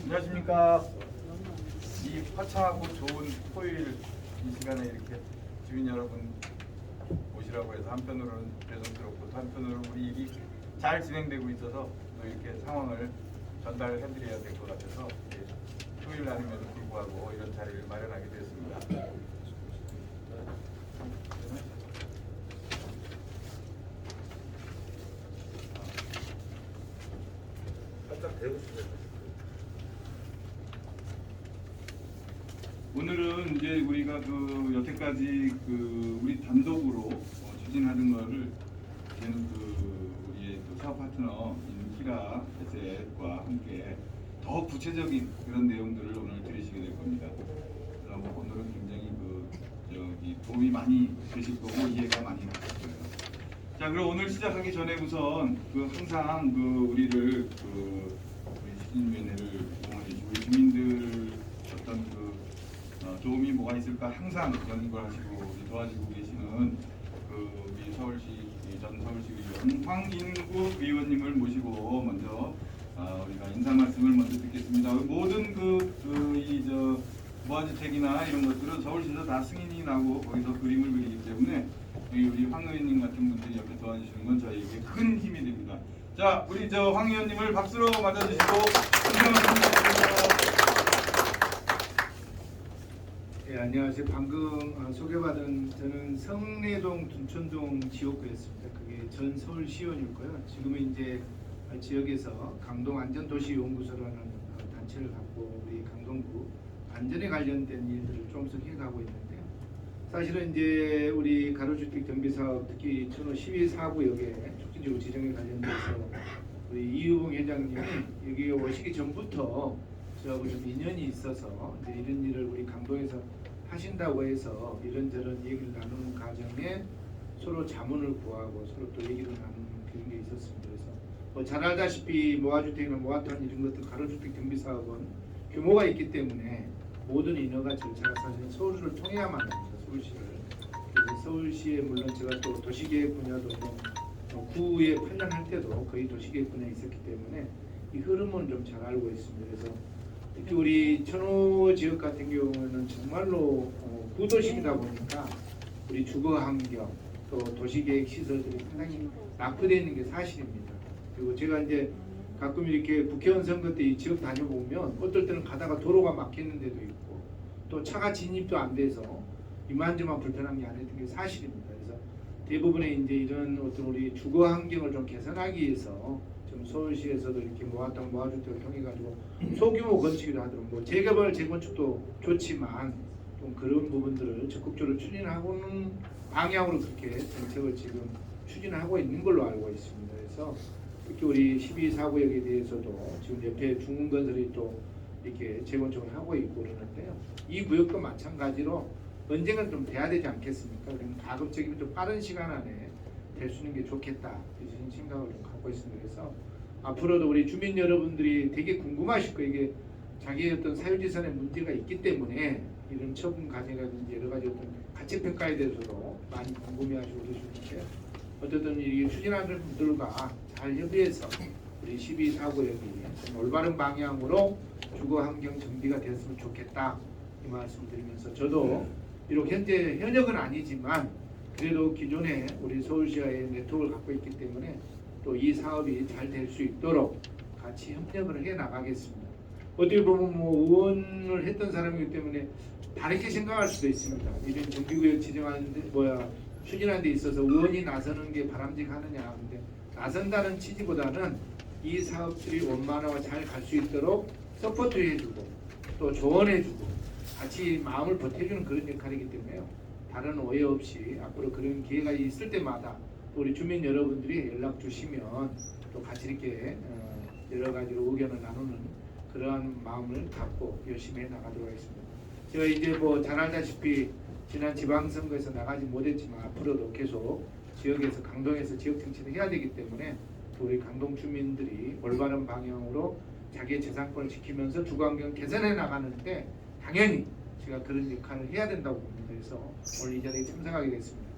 안녕하십니까. 이 화창하고 좋은 토요일 이 시간에 이렇게 주민 여러분 오시라고 해서 한편으로는 죄송스럽고 또 한편으로는 우리 일이 잘 진행되고 있어서 또 이렇게 상황을 전달해 드려야 될 것 같아서 토요일 날임에도 불구하고 이런 자리를 마련하게 되었습니다. 살짝 대고 싶네요. 오늘은 이제 우리가 여태까지 우리 단독으로 추진하는 거를 이제는 우리의 사업 파트너인 히라 에셋과 함께 더 구체적인 그런 내용들을 오늘 들으시게 될 겁니다. 그럼 오늘은 굉장히 도움이 많이 되실 거고 이해가 많이 가실 거예요. 자, 그럼 오늘 시작하기 전에 우선 항상 우리를 우리 시민위원회를 이용해 주시고 우리 주민들 어떤 도움이 뭐가 있을까 항상 연구를 하시고 도와주고 계시는 우리 서울시 전 서울시 의원 황인구 의원님을 모시고 먼저 우리가 인사 말씀을 먼저 듣겠습니다. 모든 무아주택이나 이런 것들은 서울시에서 다 승인이 나고 거기서 그림을 그리기 때문에 우리 황 의원님 같은 분들이 옆에 도와주시는 건 저희에게 큰 힘이 됩니다. 자, 우리 황 의원님을 박수로 맞아주시고 인사 말씀 부탁드립니다. 네, 안녕하세요. 방금 소개받은 저는 성내동 둔촌동 지역구였습니다. 그게 전 서울시의원이고요. 지금은 이제 지역에서 강동안전도시연구소라는 단체를 갖고 우리 강동구 안전에 관련된 일들을 조금씩 해가고 있는데요. 사실은 이제 우리 가로주택 정비사업 특히 천호 12사구역에 촉진지구 지정에 관련돼서 우리 이유봉 회장님이 여기 오시기 전부터 저하고 좀 인연이 있어서 이제 이런 일을 우리 강동에서 하신다고 해서 이런저런 얘기를 나누는 과정에 서로 자문을 구하고 서로 또 얘기를 나누는 그런 게 있었습니다. 그래서 잘 알다시피 모아주택이나 모아탄 이런 것들 가로주택 정비사업은 규모가 있기 때문에 모든 인허가 절차가 사실 서울시를 통해야만 합니다. 서울시를. 그래서 서울시에 물론 제가 또 도시계획 분야도 구에 8년 할 때도 거의 도시계획 분야에 있었기 때문에 이 흐름은 좀 잘 알고 있습니다. 그래서 특히 우리 천호 지역 같은 경우는 정말로 구도심이다 보니까 우리 주거 환경 또 도시계획 시설들이 상당히 낙후되어 있는 게 사실입니다. 그리고 제가 이제 가끔 이렇게 국회의원 선거 때 이 지역 다녀보면 어떨 때는 가다가 도로가 막히는 데도 있고 또 차가 진입도 안 돼서 이만저만 불편한 게 아니었던 게 사실입니다. 그래서 대부분의 이제 이런 어떤 우리 주거 환경을 좀 개선하기 위해서 좀 서울시에서도 이렇게 모아주택을 통해 가지고 소규모 건축이라 하더라도 재개발 재건축도 좋지만 좀 그런 부분들을 적극적으로 추진하고는 방향으로 그렇게 정책을 지금 추진하고 있는 걸로 알고 있습니다. 그래서 특히 우리 12사구역에 대해서도 지금 옆에 중흥건설이 또 이렇게 재건축을 하고 있고 그러는데요. 이 구역도 마찬가지로 언젠간 좀 돼야 되지 않겠습니까? 그러면 가급적이면 좀 빠른 시간 안에 될 수 있는 게 좋겠다 이런 생각을 좀 갖고 있습니다. 그래서 앞으로도 우리 주민 여러분들이 되게 궁금하실 거예요. 이게 자기의 어떤 사유재산에 문제가 있기 때문에 이런 처분 과정이라든지 여러 가지 어떤 가치평가에 대해서도 많이 궁금해하시고 그러시는데 어쨌든 이 추진하는 분들과 잘 협의해서 우리 12사구역이 올바른 방향으로 주거 환경 정비가 됐으면 좋겠다 이 말씀드리면서 저도 비록 현재 현역은 아니지만 그래도 기존에 우리 서울시와의 네트워크를 갖고 있기 때문에 또 이 사업이 잘 될 수 있도록 같이 협력을 해 나가겠습니다. 어떻게 보면 의원을 했던 사람이기 때문에 다르게 생각할 수도 있습니다. 이런 정비구역 지정하는데 추진하는 데 있어서 의원이 나서는 게 바람직하느냐. 근데 나선다는 취지보다는 이 사업들이 원만하고 잘 갈 수 있도록 서포트 해주고 또 조언해주고 같이 마음을 보태주는 그런 역할이기 때문에요. 다른 오해 없이 앞으로 그런 기회가 있을 때마다 우리 주민 여러분들이 연락 주시면 또 같이 이렇게 여러 가지로 의견을 나누는 그러한 마음을 갖고 열심히 해 나가도록 하겠습니다. 제가 이제 잘 알다시피 지난 지방선거에서 나가지 못했지만 앞으로도 계속 지역에서 강동에서 지역 정치를 해야 되기 때문에 또 우리 강동 주민들이 올바른 방향으로 자기의 재산권을 지키면서 주거환경 개선해 나가는데 당연히 제가 그런 역할을 해야 된다고 봅니다. 그래서 오늘 이 자리에 참석하게 됐습니다.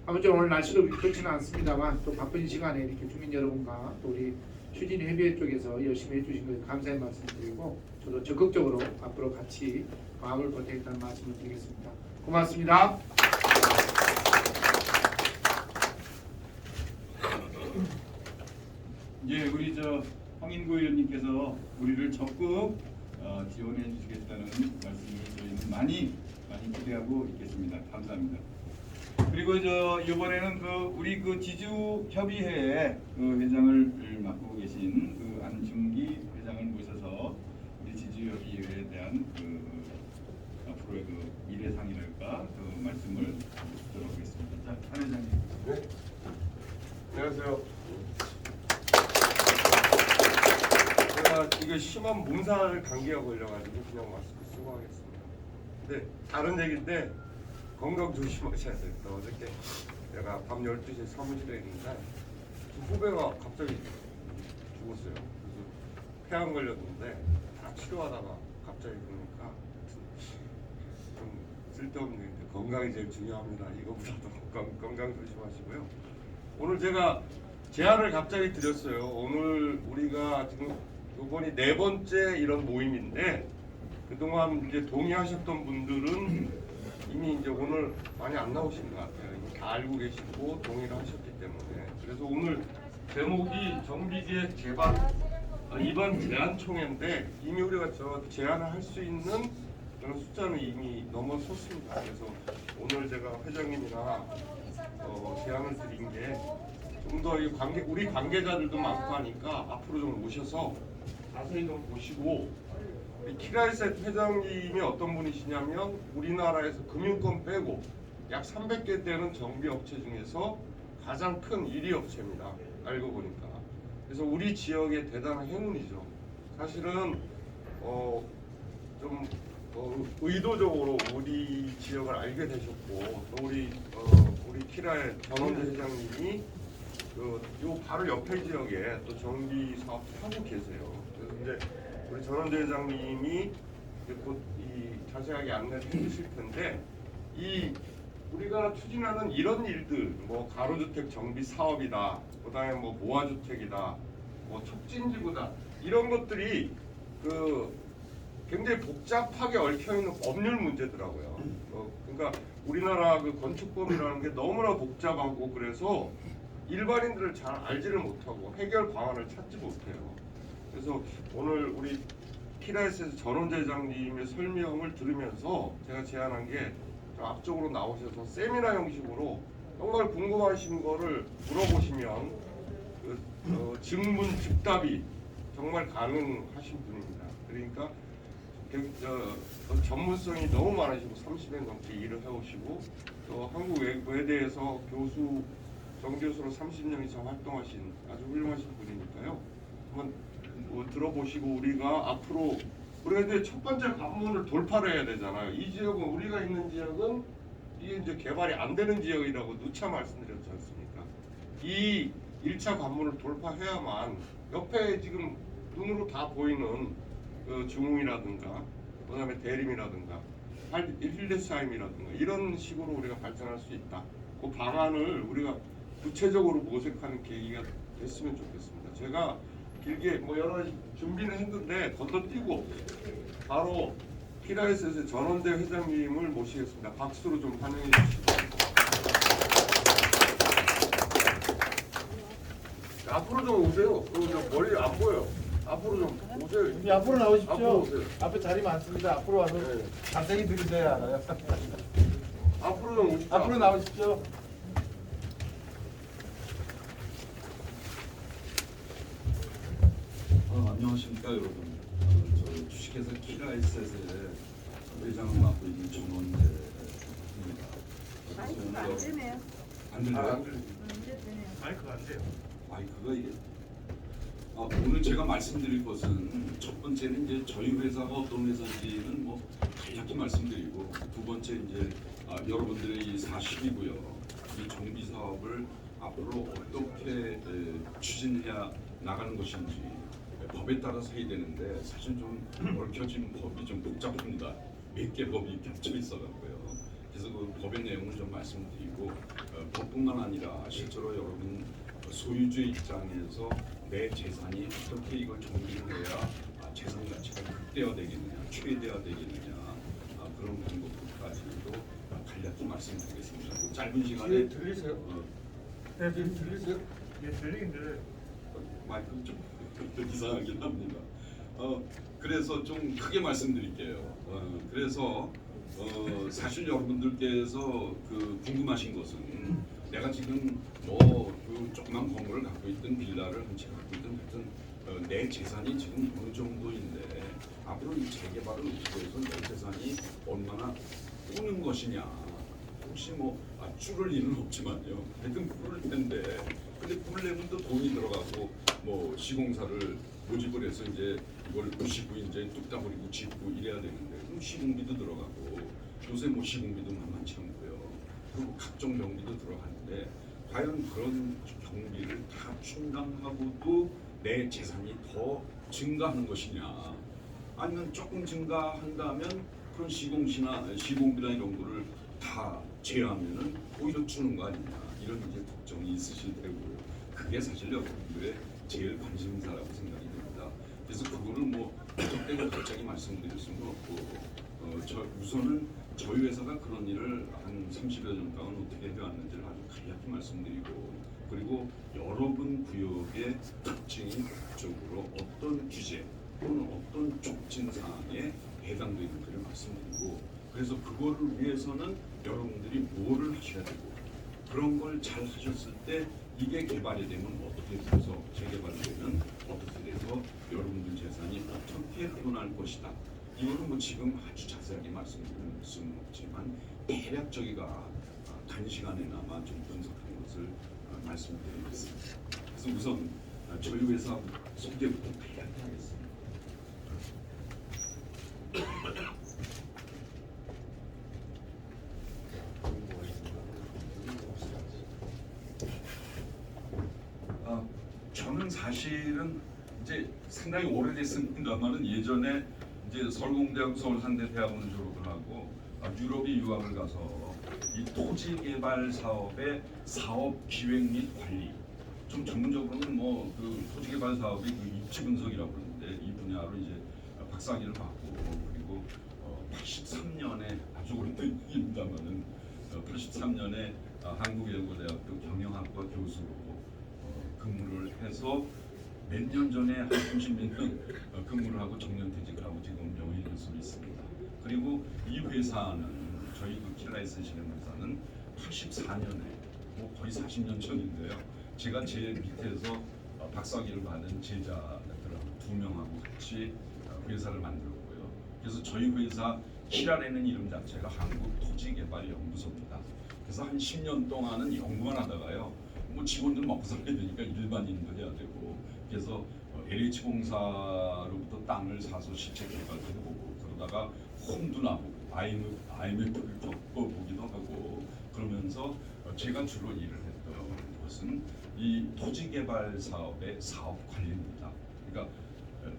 아무쪼록 오늘 날씨도 좋지는 않습니다만 또 바쁜 시간에 이렇게 주민 여러분과 또 우리 추진협의회 쪽에서 열심히 해주신 것에 감사의 말씀드리고 저도 적극적으로 앞으로 같이 마음을 보태겠다는 말씀을 드리겠습니다. 고맙습니다. 예, 우리 황인구 의원님께서 우리를 적극 지원해 주시겠다는 말씀을 저희는 많이 기대하고 있겠습니다. 감사합니다. 그리고 이번에는 우리 지주 협의회 회장을 맡고 계신 안중기 회장을 모셔서 우리 지주 협의회에 대한 앞으로의 미래상이랄까 말씀을 듣도록 하겠습니다. 자, 안 회장님. 네. 안녕하세요. 제가 이거 심한 몸살 감기가 걸려가지고 그냥 마스크 쓰고 하겠습니다. 근데 다른 얘기인데 건강 조심하셔야 됩니다. 어저께 내가 밤 12시에 사무실에 있는데 후배가 갑자기 죽었어요. 그래서 폐암 걸렸는데 다 치료하다가 갑자기 그러니까 좀 쓸데없는 얘기인데 건강이 제일 중요합니다. 이거보다도 건강 조심하시고요. 오늘 제가 제안을 갑자기 드렸어요. 오늘 우리가 지금 이번이 4번째 이런 모임인데 그동안 이제 동의하셨던 분들은 이미 이제 오늘 많이 안 나오신 것 같아요. 이거 다 알고 계시고 동의를 하셨기 때문에. 그래서 오늘 제목이 정비계획 개발 이번 제안총회인데 이미 우리가 제안을 할 수 있는 그런 숫자는 이미 넘어섰습니다. 그래서 오늘 제가 회장님이나 제안을 드린 게 좀 더 우리 관계자들도 많고 하니까 앞으로 좀 오셔서 자세히 좀 보시고 키라이셋 회장님이 어떤 분이시냐면 우리나라에서 금융권 빼고 약 300개 되는 정비업체 중에서 가장 큰 1위 업체입니다. 알고 보니까. 그래서 우리 지역의 대단한 행운이죠. 사실은 좀 의도적으로 우리 지역을 알게 되셨고 또 우리 키라의 전원재 회장님이 요 바로 옆에 지역에 또 정비 사업 하고 계세요. 그래서 이제 우리 전원재 회장님이 곧 자세하게 안내를 해주실 텐데 우리가 추진하는 이런 일들 뭐 가로주택 정비 사업이다, 그다음에 뭐 모아주택이다, 뭐 촉진지구다 이런 것들이 굉장히 복잡하게 얽혀 있는 법률 문제더라고요. 그러니까 우리나라 건축법이라는 게 너무나 복잡하고 그래서 일반인들을 잘 알지를 못하고 해결 방안을 찾지 못해요. 그래서 오늘 우리 키라이셋 전원재 회장님의 설명을 들으면서 제가 제안한 게 앞쪽으로 나오셔서 세미나 형식으로 정말 궁금하신 거를 물어보시면 증문 즉답이 정말 가능하신 분입니다. 그러니까 전문성이 너무 많으시고 30년 넘게 일을 해오시고 또 한국 외대에서 정교수로 30년 이상 활동하신 아주 훌륭하신 분이니까요. 한번 들어보시고 우리가 앞으로 이제 첫 번째 관문을 돌파를 해야 되잖아요. 이 지역은 우리가 있는 지역은 이게 이제 개발이 안 되는 지역이라고 누차 말씀드렸지 않습니까? 이 1차 관문을 돌파해야만 옆에 지금 눈으로 다 보이는 중흥이라든가 그다음에 대림이라든가 힐데스하임이라든가 이런 식으로 우리가 발전할 수 있다. 그 방안을 우리가 구체적으로 모색하는 계기가 됐으면 좋겠습니다. 제가 길게 여러 가지 준비는 했는데 건너뛰고 바로 키라이셋의 전원재 회장님을 모시겠습니다. 박수로 좀 환영해 주시고 앞으로 좀 오세요. 머리 안 보여. 앞으로 좀 오세요. 앞으로 나오십시오. 앞으로 오세요. 앞에 자리 많습니다. 앞으로 와서 네. 자세히 들으셔야 알아요. 앞으로 좀 오십시오. 앞으로 나오십시오. 안녕하십니까 여러분. 저 주식회사 키라이셋의 회장을 맡고 있는 정원재입니다. 마이크가 안 되네요. 안 들려요? 안 들려요. 마이크가 안 돼요. 마이크가 이게 오늘 제가 말씀드릴 것은 첫 번째는 이제 저희 회사가 어떤 회사인지는 간략히 말씀드리고 두 번째 이제 여러분들의 이 사실이고요. 이 정비 사업을 앞으로 어떻게 추진해야 나가는 것인지 법에 따라서 해야 되는데 사실 좀 얽혀진 법이 좀 복잡합니다. 몇 개 법이 겹쳐 있어갖고요. 그래서 그 법의 내용을 좀 말씀드리고 법뿐만 아니라 실제로 여러분 소유주의 입장에서 내 재산이 어떻게 이걸 정리를 해야 재산 가치가 극대화되겠느냐, 최대화되겠느냐 그런 방법까지도 간략히 말씀드리겠습니다. 그 짧은 시간에 들리세요? 네, 들리세요? 예, 들리긴 들려요. 마이크 좀 이상하긴 합니다. 그래서 좀 크게 말씀드릴게요. 그래서 사실 여러분들께서 그 궁금하신 것은 내가 지금 그 조그만 건물을 갖고 있든 빌라를 한 채 갖고 있든 하여튼 내 재산이 지금 어느 정도인데 앞으로 이 재개발을 어떻게 해서 내 재산이 얼마나 오는 것이냐. 혹시 줄을 리는 없지만요. 하여튼 부를 텐데 근데 부르려면 또 돈이 들어가고 시공사를 모집을 해서 이제 이걸 부시고 이제 뚝딱 그리고 짓고 이래야 되는데 그럼 시공비도 들어가고 요새 시공비도 만만치 않고요. 그리고 각종 경비도 들어가는데 과연 그런 경비를 다 충당하고도 내 재산이 더 증가하는 것이냐 아니면 조금 증가한다면 그런 시공비나 이런 거를 다 제외하면은 오히려 주는 거 아니냐 이런 이제 걱정이 있으실 테고요. 그게 사실 여러분들의 제일 관심사라고 생각이 듭니다. 그래서 그거를 그때고 갑자기 말씀드릴 수는 없고 우선은 저희 회사가 그런 일을 한 30여 년 동안 어떻게 해왔는지를 아주 간략히 말씀드리고 그리고 여러분 구역의 특징인 쪽으로 어떤 규제 또는 어떤 촉진 사항에 해당되는지를 말씀드리고 그래서 그거를 위해서는 여러분들이 뭐를 하셔야 되고 그런 걸 잘 하셨을 때 이게 개발이 되면 어떻게 돼서 재개발이 되면 어떻게 돼서 여러분들 재산이 어떻게 늘어날 것이다. 이거는 지금 아주 자세하게 말씀드릴 수는 없지만 대략적이가 단시간에나마 좀 분석한 것을 말씀드리겠습니다. 그래서 우선 저희 회사 소개부터 간략히 하겠습니다. 저는 사실은 이제 상당히 오래됐습니다만은 예전에 이제 서울공대하고 서울산대대학원을 졸업을 하고 유럽에 유학을 가서 이 토지 개발 사업의 사업 기획 및 관리 좀 전문적으로는 그 토지 개발 사업의 그 입지 분석이라고 그러는데 이 분야로 이제 박사학위를 받고 그리고 83년에 아주 오래된 일입니다만은 83년에 한국예고대학교 경영학과 교수로 근무를 해서 몇 년 전에 한 30몇 년 근무를 하고 정년퇴직을 하고 지금 명예교수로 있습니다. 그리고 이 회사는 저희 그 킬라이센 실험회사는 84년에 거의 40년 전인데요. 제가 제 밑에서 박사학위를 받은 제자들하고 2명하고 같이 회사를 만들었고요. 그래서 저희 회사 킬라라는 이름 자체가 한국토지개발연구소입니다. 그래서 한 10년 동안은 연구만 하다가요. 직원들 먹고 살아야 되니까 일반인도 해야 되고 그래서 LH공사로부터 땅을 사서 시책 개발도 해보고 그러다가 홈도 나보고 IMF를 겪어보기도 하고 그러면서 제가 주로 일을 했던 것은 이 토지개발 사업의 사업 관리입니다. 그러니까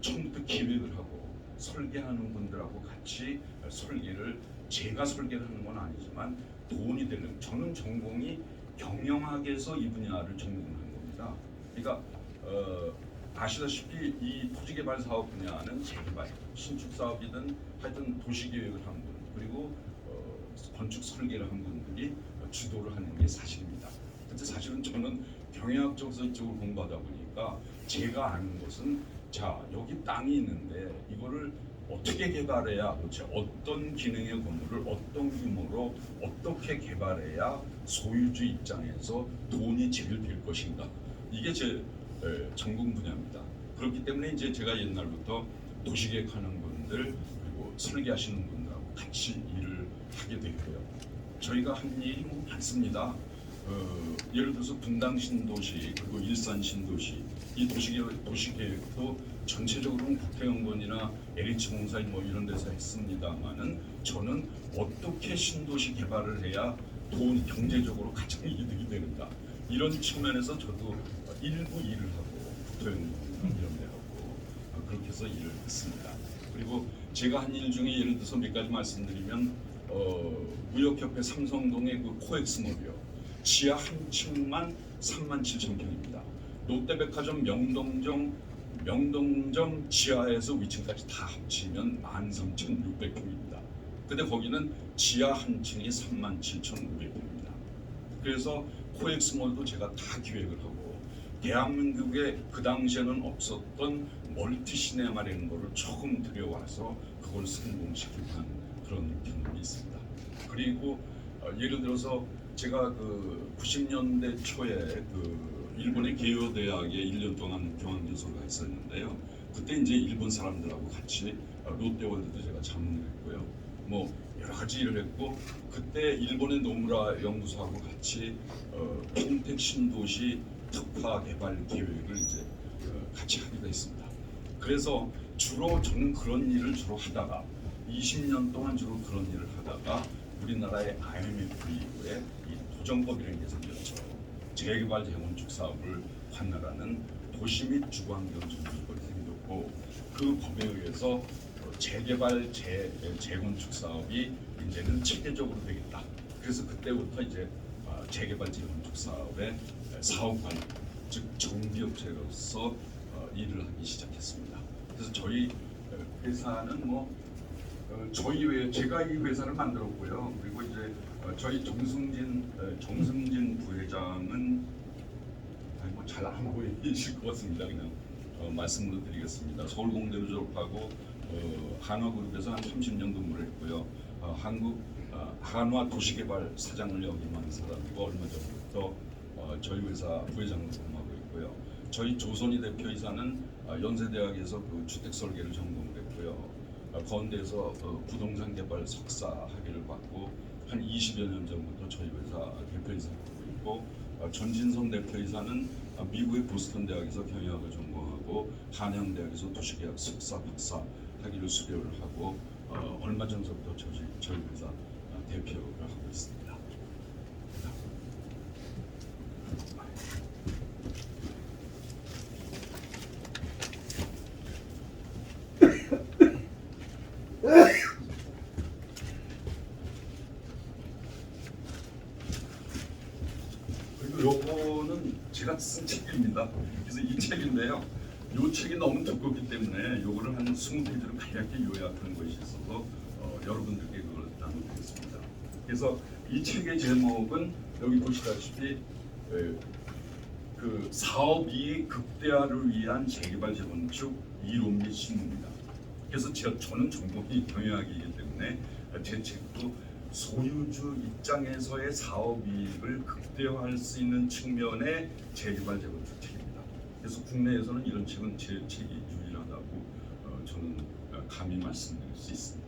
처음부터 기획을 하고 설계하는 분들하고 같이 설계를 제가 설계를 하는 건 아니지만 돈이 되는 저는 전공이 경영학에서 이 분야를 전공한 겁니다. 그러니까 아시다시피 이 토지개발 사업 분야는 재개발, 신축 사업이든 하여튼 도시계획을 한 분, 그리고 건축 설계를 한 분들이 주도를 하는 게 사실입니다. 근데 사실은 저는 경영학적에서 이쪽을 공부하다 보니까 제가 아는 것은 자 여기 땅이 있는데 이거를 어떻게 개발해야 도대체 어떤 기능의 건물을 어떤 규모로 어떻게 개발해야 소유주 입장에서 돈이 제일 될 것인가 이게 제 전공 분야입니다. 그렇기 때문에 이제 제가 옛날부터 도시계획하는 분들 그리고 설계하시는 분들하고 같이 일을 하게 되고요. 저희가 한 일이 많습니다. 예를 들어서 분당 신도시 그리고 일산 신도시 이 도시계획도 전체적으로는 국토연구원이나 LH공사 이런 데서 했습니다만은 저는 어떻게 신도시 개발을 해야 돈 경제적으로 가장 이득이 되는가 이런 측면에서 저도 일부 일을 하고 국토연구원 이런 데 하고 그렇게 해서 일을 했습니다. 그리고 제가 한 일 중에 예를 들어서 몇 가지 말씀드리면 무역협회 삼성동의 그 코엑스몰이요. 지하 한 층만 37,000평입니다. 롯데백화점 명동점 지하에서 위층까지 다 합치면 13,600평입니다. 근데 거기는 지하 한 층이 37,500평입니다. 그래서 코엑스몰도 제가 다 기획을 하고 대한민국에 그 당시에는 없었던 멀티시네마라는 거를 처음 들여와서 그걸 성공시킨 그런 경험이 있습니다. 그리고 예를 들어서 제가 그 90년대 초에 그 일본의 게이오 대학에 1년 동안 교환교수가 있었는데요. 그때 이제 일본 사람들하고 같이 롯데월드도 제가 참여를 했고요. 뭐 여러 가지 일을 했고 그때 일본의 노무라 연구소하고 같이 평택 신도시 특화 개발 계획을 이제 같이 하기도 했습니다. 그래서 주로 저는 그런 일을 주로 하다가 20년 동안 주로 그런 일을 하다가 우리나라의 IMF 이후에 이 도정법이라는 게 생겼죠. 재개발 재건축 사업을 관할하는 도시 및 주거환경 정비법이 생겼고 그 법에 의해서 재개발 재건축 사업이 이제는 체계적으로 되겠다. 그래서 그때부터 이제 재개발 재건축 사업의 사업관 즉 정비업체로서 일을 하기 시작했습니다. 그래서 저희 회사는 뭐 저희 외에 제가 이 회사를 만들었고요. 그리고 이제 저희 정승진 부회장은 뭐 잘 안 보이실 것 같습니다. 그냥 말씀으로 드리겠습니다. 서울공대로 졸업하고 한화그룹에서 한 30년 근무를 했고요. 한화 도시개발 사장을 역임한 사람이고 얼마 전부터 저희 회사 부회장으로 근무하고 있고요. 저희 조선희 대표이사는 연세대학에서 그 주택 설계를 전공을 했고요. 건대에서 부동산 개발 석사 학위를 받고 한 20여 년 전부터 저희 회사 대표이사를 하고 있고 전진성 대표이사는 미국의 보스턴 대학에서 경영학을 전공하고 한양대학에서 도시계약 석사 박사 학위를 수료를 하고 얼마 전부터 저희 회사 대표를 하고 있습니다. 그리고 요거는 제가 쓴 책입니다. 그래서 이 책인데요. 요 책이 너무 두껍기 때문에 요거를 한 20페이지로 간략히 요약한 것이 있어서 여러분들께 그걸 나누겠습니다. 그래서 이 책의 제목은 여기 보시다시피 그 사업이익 극대화를 위한 재개발 재건축 이론 및 실무입니다. 그래서 저는 전공이 경영학이기 때문에 제 책도 소유주 입장에서의 사업이익을 극대화할 수 있는 측면의 재개발 재건축 책입니다. 그래서 국내에서는 이런 책은 제 책이 유일하다고 저는 감히 말씀드릴 수 있습니다.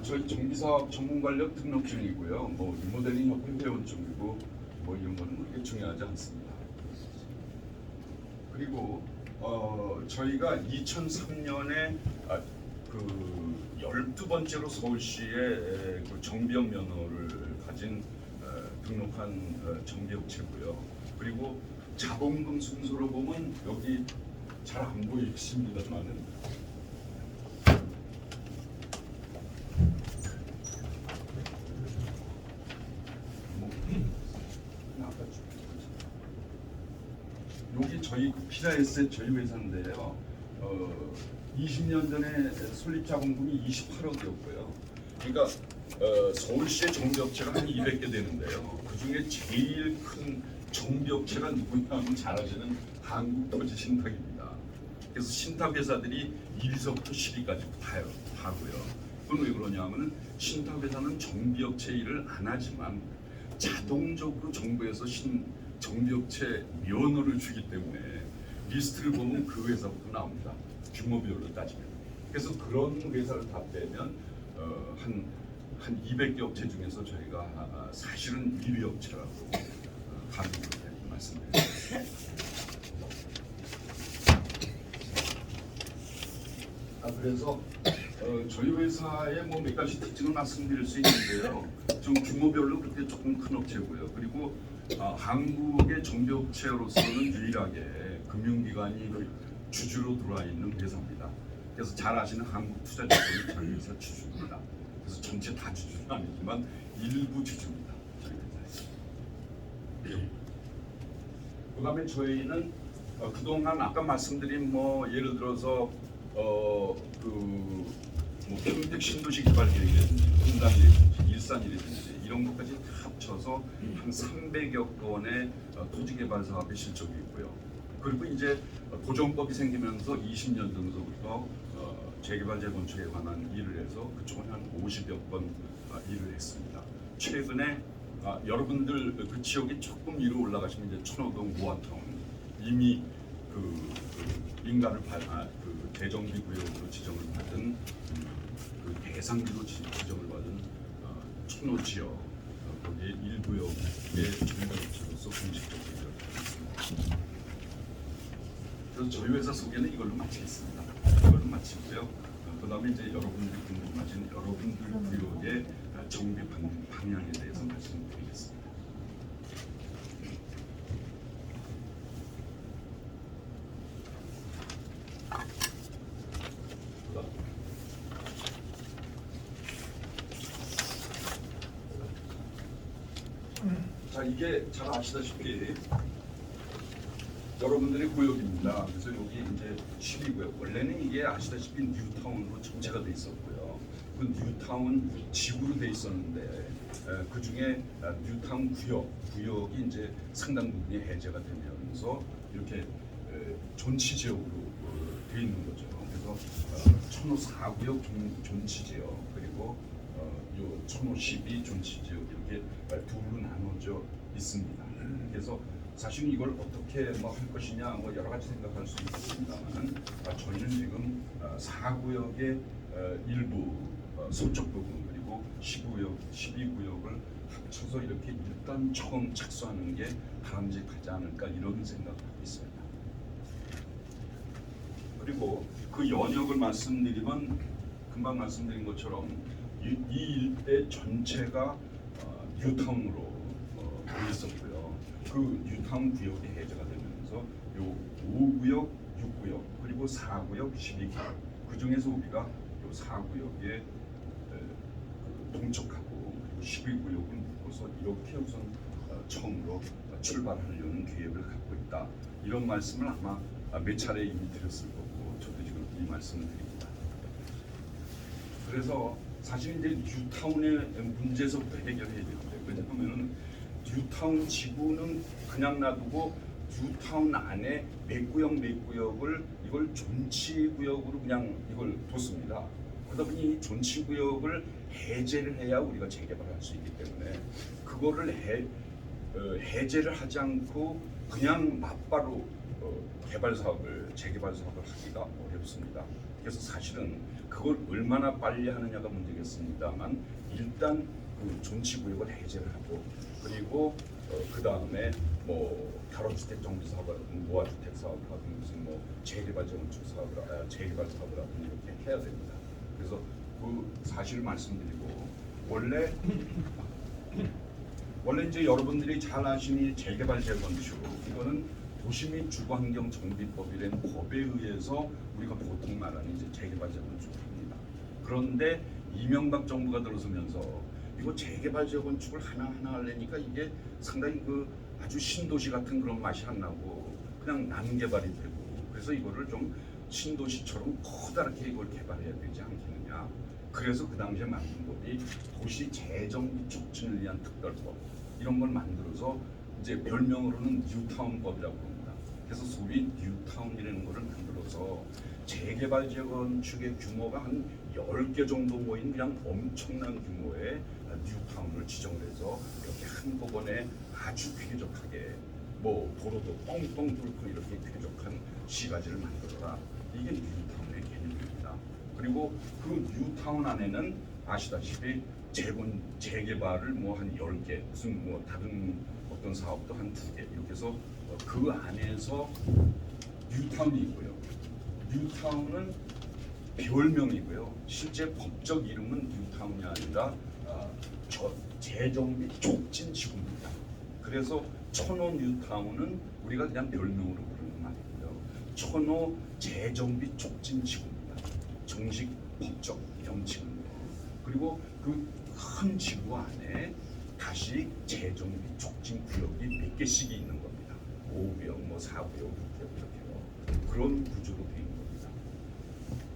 저희 정비사업 전문관력 등록증이고요. 뭐 리모델링 협회 회원증이고 뭐 이런 거는 그렇게 중요하지 않습니다. 그리고 저희가 2003년에 그 12번째로 서울시의 그 정비업 면허를 가진 등록한 정비업체고요. 그리고 자본금 순서로 보면 여기 잘 안 보이십니다만은 여기 저희 피자에셋 저희 회사인데요. 20년 전에 설립 자본금이 28억이었고요. 그러니까 서울시의 정비업체가 한 200개 되는데요. 그 중에 제일 큰 정비업체가 누구냐 하면 잘 아시는 한국토지신탁입니다. 그래서 신탁회사들이 1위서부터 10위까지 다고요. 그건 왜 그러냐면은 신탁회사는 정비업체 일을 안 하지만 자동적으로 정부에서 정비업체 면허를 주기 때문에 리스트를 보면 그 회사부터 나옵니다. 규모별로 따지면. 그래서 그런 회사를 다 빼면 한 200개 업체 중에서 저희가 사실은 1위 업체라고 감히 그렇게 말씀드립니다. 그래서 저희 회사의 뭐 몇 가지 특징을 말씀드릴 수 있는데요. 좀 규모별로 그렇게 조금 큰 업체고요. 그리고 한국의 정비업체로서는 유일하게 금융기관이 주주로 들어와 있는 회사입니다. 그래서 잘 아시는 한국투자증권이 저희 회사 주주입니다. 그래서 전체 다 주주는 아니지만 일부 주주입니다. 저희 회사에서. 그다음에 저희는 그동안 아까 말씀드린 뭐 예를 들어서 뭐 평택 신도시 개발 계획이라든지 분당이라든지 일산이라든지 이런 것까지 다 합쳐서 한 300여 건의 토지 개발 사업의 실적이 있고요. 그리고 이제 도정법이 생기면서 20년 전부터 재개발 재건축에 관한 일을 해서 그쪽은 한 50여 건 일을 했습니다. 최근에 여러분들 그 지역이 조금 위로 올라가시면 이제 천호동 모아타운 이미 그 인가를 그 대정비 구역으로 지정을 받은 그 대상지로 지정을 받은 천호 지역 거기에 1구역의 전담업체로서 공식적으로 있습니다. 그래서 저희 회사 소개는 이걸로 마치겠습니다. 이걸로 마치고요. 그다음에 이제 여러분들이 궁금하신 여러분들 구역의 정비 방향에 대해서 말씀드리겠습니다. 자, 이게 잘 아시다시피 여러분들의 구역입니다. 그래서 여기 이제 12구역. 원래는 이게 아시다시피 뉴타운으로 정체가 돼 있었고요. 그 뉴타운 지구로 돼 있었는데 그 중에 뉴타운 구역이 이제 상당 부분이 해제가 되면서 이렇게 존치 지역으로 돼 있는 거죠. 그래서 천호 4구역 존치 지역 그리고 요 천호 12 존치 지역 이렇게 둘로 나눠져 있습니다. 그래서 사실 이걸 어떻게 뭐 할 것이냐 뭐 여러 가지 생각할 수 있겠습니다만 저희는 지금 4구역의 일부 서쪽 부분 그리고 10구역, 12구역을 합쳐서 이렇게 일단 처음 착수하는 게 바람직하지 않을까 이런 생각을 하고 있습니다. 그리고 그 연역을 말씀드리면 금방 말씀드린 것처럼 이 일대 전체가 뉴타운으로 돼 있었고요. 그 뉴타운 구역이 해제가 되면서 요 5구역, 6구역 그리고 4구역, 12구역 그 중에서 우리가 요 4구역에 동척하고 그리고 12구역을 묶어서 이렇게 우선 처음으로 출발하려는 계획을 갖고 있다. 이런 말씀을 아마 몇 차례 이미 드렸을 거고 저도 지금 이 말씀을 드립니다. 그래서 사실 이제 뉴타운의 문제에서부터 해결해야 되는데 왜냐하면은 뉴타운 지구는 그냥 놔두고 뉴타운 안에 몇 구역을 이걸 존치구역으로 그냥 이걸 뒀습니다. 그러다 보니 이 존치구역을 해제를 해야 우리가 재개발을 할 수 있기 때문에 그거를 해제를 하지 않고 그냥 맞바로 재개발 사업을 하기가 어렵습니다. 그래서 사실은 그걸 얼마나 빨리 하느냐가 문제겠습니다만 일단 그 존치구역을 해제를 하고 그리고 그 다음에 뭐 결합주택 정비 사업을 하든 노화주택 사업을 하든 무슨 뭐 재개발 재건축 사업을 재개발 사업을 하든 이렇게 해야 됩니다. 그래서 그 사실을 말씀드리고 원래 이제 여러분들이 잘 아시는 재개발 재건축 이거는 도시 및 주거환경 정비법이라는 법에 의해서 우리가 보통 말하는 이제 재개발 재건축을 합니다. 그런데 이명박 정부가 들어서면서 이거 재개발 재건축을 하나하나 하려니까 이게 상당히 그 아주 신도시 같은 그런 맛이 안 나고 그냥 난개발이 되고 그래서 이거를 좀 신도시처럼 커다랗게 이걸 개발해야 되지 않겠느냐. 그래서 그 당시에 만든 법이 도시 재정비 촉진을 위한 특별법 이런 걸 만들어서 이제 별명으로는 뉴타운법이라고 합니다. 그래서 소위 뉴타운이라는 거를 만들어서 재개발 재건축의 규모가 한 10개 정도 모인 그냥 엄청난 규모의 뉴타운을 지정해서 이렇게 한꺼번에 아주 쾌적하게 뭐 도로도 뻥뻥 뚫고 이렇게 쾌적한 시가지를 만들어라. 이게 뉴타운의 개념입니다. 그리고 그 뉴타운 안에는 아시다시피 재개발을 뭐 한 10개 무슨 뭐 다른 어떤 사업도 한 2개 이렇게 해서 그 안에서 뉴타운이 있고요. 뉴타운은 별명이고요. 실제 법적 이름은 뉴타운이 아니라 재정비 촉진 지구입니다. 그래서 천호 뉴타운은 우리가 그냥 별명으로 부르는 말이고요. 천호 재정비 촉진 지구입니다. 정식 법적 명칭은요. 그리고 그 큰 지구 안에 다시 재정비 촉진 구역이 몇 개씩이 있는 겁니다. 5구역, 뭐 4구역, 6구역 이렇게요. 그런 구조로 되어 있는 겁니다.